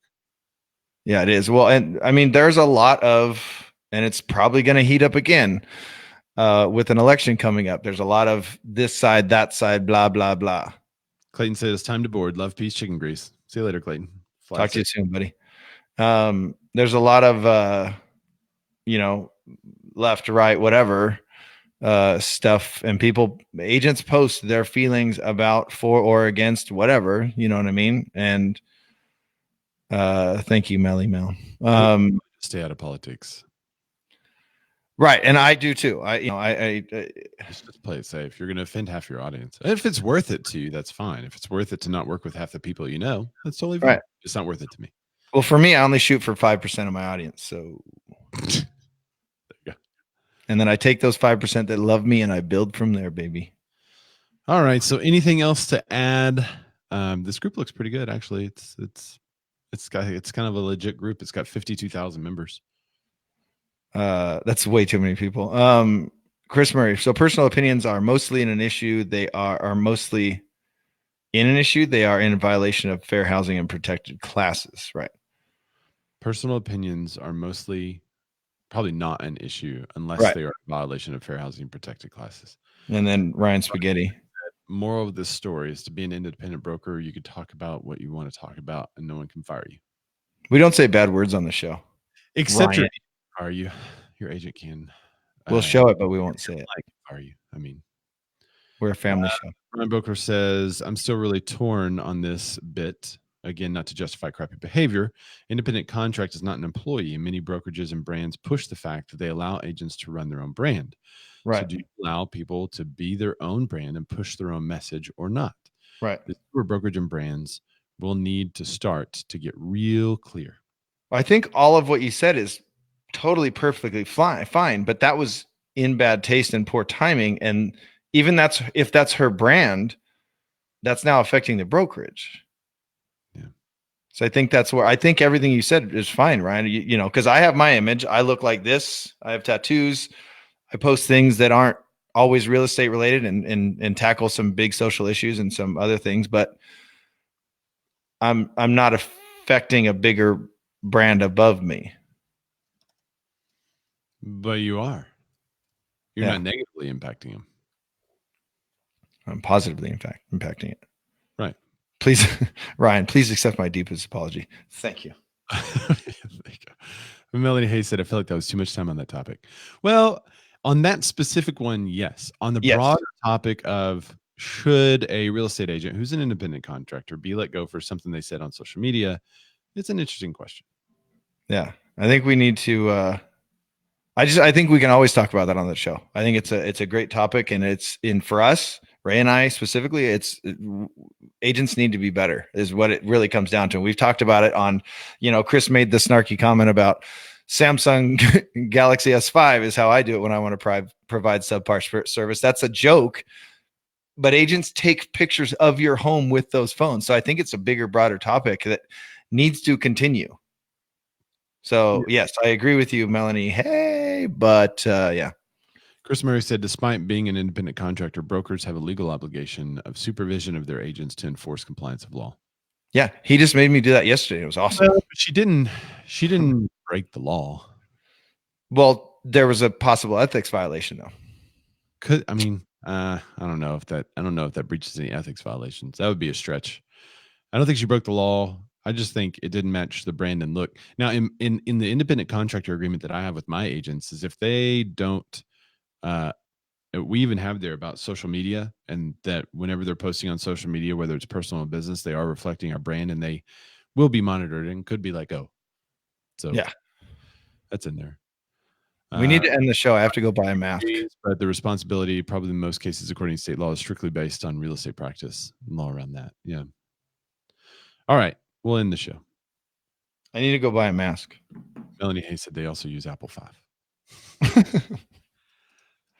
Yeah, it is. Well, and I mean, there's a lot of, and it's probably going to heat up again with an election coming up. There's a lot of this side, that side, blah, blah, blah. Clayton said it's time to board. Love, peace, chicken grease. See you later, Clayton. Talk to you soon, buddy. There's a lot of, left, right, whatever stuff, and agents post their feelings about, for or against whatever, you know what I mean? And thank you, Melly Mel. Stay out of politics. Right, and I do too. I just play it safe. You're going to offend half your audience. If it's worth it to you, that's fine. If it's worth it to not work with half the people you know, that's totally fine. Right. It's not worth it to me. Well, for me, I only shoot for 5% of my audience. So there you go. And then I take those 5% that love me and I build from there, baby. All right. So anything else to add? This group looks pretty good, actually. It's kind of a legit group. It's got 52,000 members. That's way too many people. Chris Murray. So personal opinions are mostly in an issue. They are mostly in an issue. They are in violation of fair housing and protected classes. Right. Personal opinions are mostly probably not an issue unless they are in violation of fair housing and protected classes. And then Ryan Spaghetti. Moral of this story is to be an independent broker. You could talk about what you want to talk about and no one can fire you. We don't say bad words on the show. Except your agent can. We'll show it, but we won't say it. Are you? I mean, we're a family show. Ryan Boker says, I'm still really torn on this bit. Again, not to justify crappy behavior. Independent contract is not an employee. Many brokerages and brands push the fact that they allow agents to run their own brand. Right. So do you allow people to be their own brand and push their own message or not? Right. This is where brokerage and brands will need to start to get real clear. I think all of what you said is totally perfectly fine, but that was in bad taste and poor timing. And even if that's her brand, that's now affecting the brokerage. Yeah. So I think that's where I think everything you said is fine, Ryan. You know, because I have my image. I look like this. I have tattoos. I post things that aren't always real estate related and tackle some big social issues and some other things, but I'm not affecting a bigger brand above me. But you are. You're not negatively impacting them. I'm positively, in fact, impacting it. Right. Please, Ryan, please accept my deepest apology. Thank you. Melanie Hayes said, I feel like that was too much time on that topic. Well, on that specific one, yes. On the broader topic of should a real estate agent who's an independent contractor be let go for something they said on social media, it's an interesting question. Yeah. I think we need to I think we can always talk about that on the show. I think it's a great topic, and it's for us, Ray and I specifically, agents need to be better is what it really comes down to. And we've talked about it on, Chris made the snarky comment about Samsung Galaxy S5 is how I do it when I want to provide subpar service. That's a joke, but agents take pictures of your home with those phones. So I think it's a bigger, broader topic that needs to continue. So yes, I agree with you, Melanie. Hey, but yeah. Chris Murray said, despite being an independent contractor, brokers have a legal obligation of supervision of their agents to enforce compliance of law. Yeah, he just made me do that yesterday. It was awesome. Well, she didn't break the law. Well, there was a possible ethics violation, though. I don't know if that breaches any ethics violations. That would be a stretch. I don't think she broke the law. I just think it didn't match the brand and look. Now, in the independent contractor agreement that I have with my agents is if they don't, we even have there about social media, and that whenever they're posting on social media, whether it's personal or business, they are reflecting our brand and they will be monitored and could be let go. So yeah, that's in there. We need to end the show. I have to go buy a mask. But the responsibility, probably in most cases, according to state law, is strictly based on real estate practice and law around that. Yeah. All right. We'll end the show. I need to go buy a mask. Melanie Hayes said they also use Apple 5.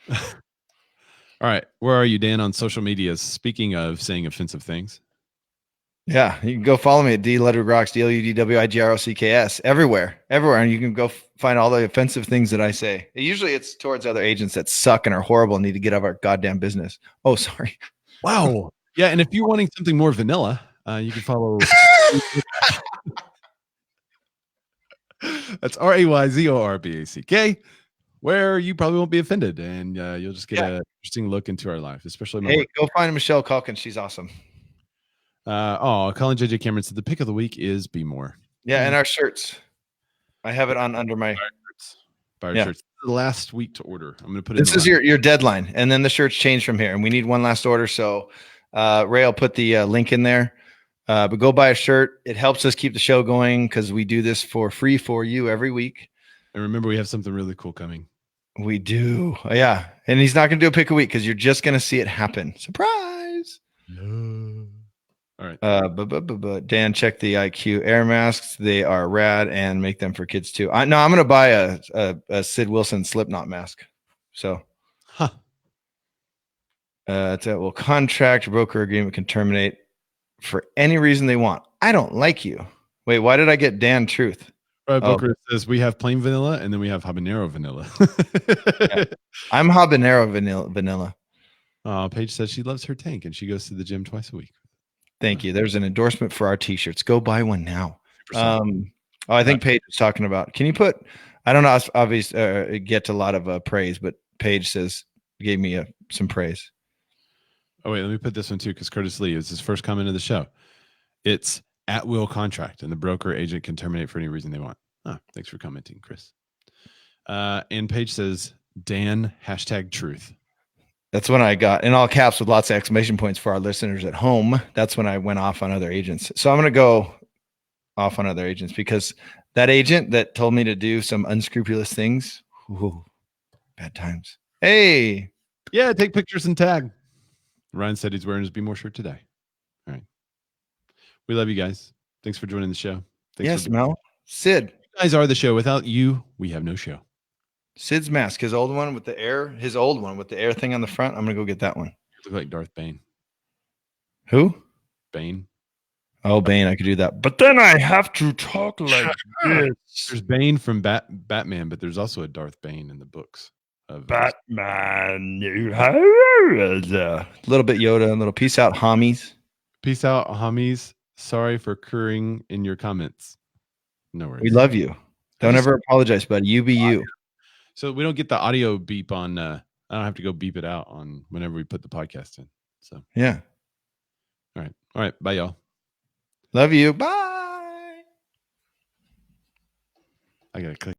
All right. Where are you, Dan, on social media? Speaking of saying offensive things. Yeah. You can go follow me at DLudwigRocks, DLUDWIGROCKS, everywhere. And you can go find all the offensive things that I say. Usually it's towards other agents that suck and are horrible and need to get out of our goddamn business. Oh, sorry. Wow. Yeah. And if you're wanting something more vanilla, you can follow That's RAYZORBACK, where you probably won't be offended, and you'll just get an interesting look into our life, especially my work. Go find Michelle Calkins. She's awesome. Colin JJ Cameron said the pick of the week is Be More. Yeah, and our shirts. I have it on under my shirts. The last week to order. I'm going to put this is your deadline, and then the shirts change from here, and we need one last order. So Ray, I'll put the link in there. But go buy a shirt. It helps us keep the show going because we do this for free for you every week. And remember, we have something really cool coming. We do. Yeah. And he's not going to do a pick a week because you're just going to see it happen. Surprise. Yeah. All right. But Dan, check the IQ air masks. They are rad and make them for kids too. I'm going to buy a Sid Wilson Slipknot mask. So, well, contract broker agreement can terminate for any reason they want. I don't like you. Wait, why did I get Dan Truth? Booker says we have plain vanilla and then we have habanero vanilla. I'm habanero vanilla. Paige says she loves her tank and she goes to the gym twice a week. Thank you. There's an endorsement for our t-shirts. Go buy one now. I think Paige was talking about, can you put, I don't know, obviously it gets a lot of praise, but Paige gave me some praise. Oh, wait, let me put this one too, because Curtis Lee is his first comment of the show. It's at will contract, and the broker agent can terminate for any reason they want. Thanks for commenting, Chris. And Paige says, Dan, #truth. That's when I got in all caps with lots of exclamation points for our listeners at home. That's when I went off on other agents. So I'm going to go off on other agents because that agent that told me to do some unscrupulous things, bad times. Hey. Yeah, take pictures and tag. Ryan said he's wearing his Be More shirt today. All right. We love you guys. Thanks for joining the show. Yes, Mel. Sid. You guys are the show. Without you, we have no show. Sid's mask, his old one with the air thing on the front. I'm going to go get that one. You look like Darth Bane. Who? Bane. Oh, Bane. I could do that. But then I have to talk like this. There's Bane from Batman, but there's also a Darth Bane in the books. Batman, a little bit Yoda, a little peace out, homies. Peace out, homies. Sorry for curring in your comments. No worries. We love you. Don't ever apologize, buddy. You be you. So we don't get the audio beep on. I don't have to go beep it out on whenever we put the podcast in. So yeah. All right. Bye, y'all. Love you. Bye. I gotta click.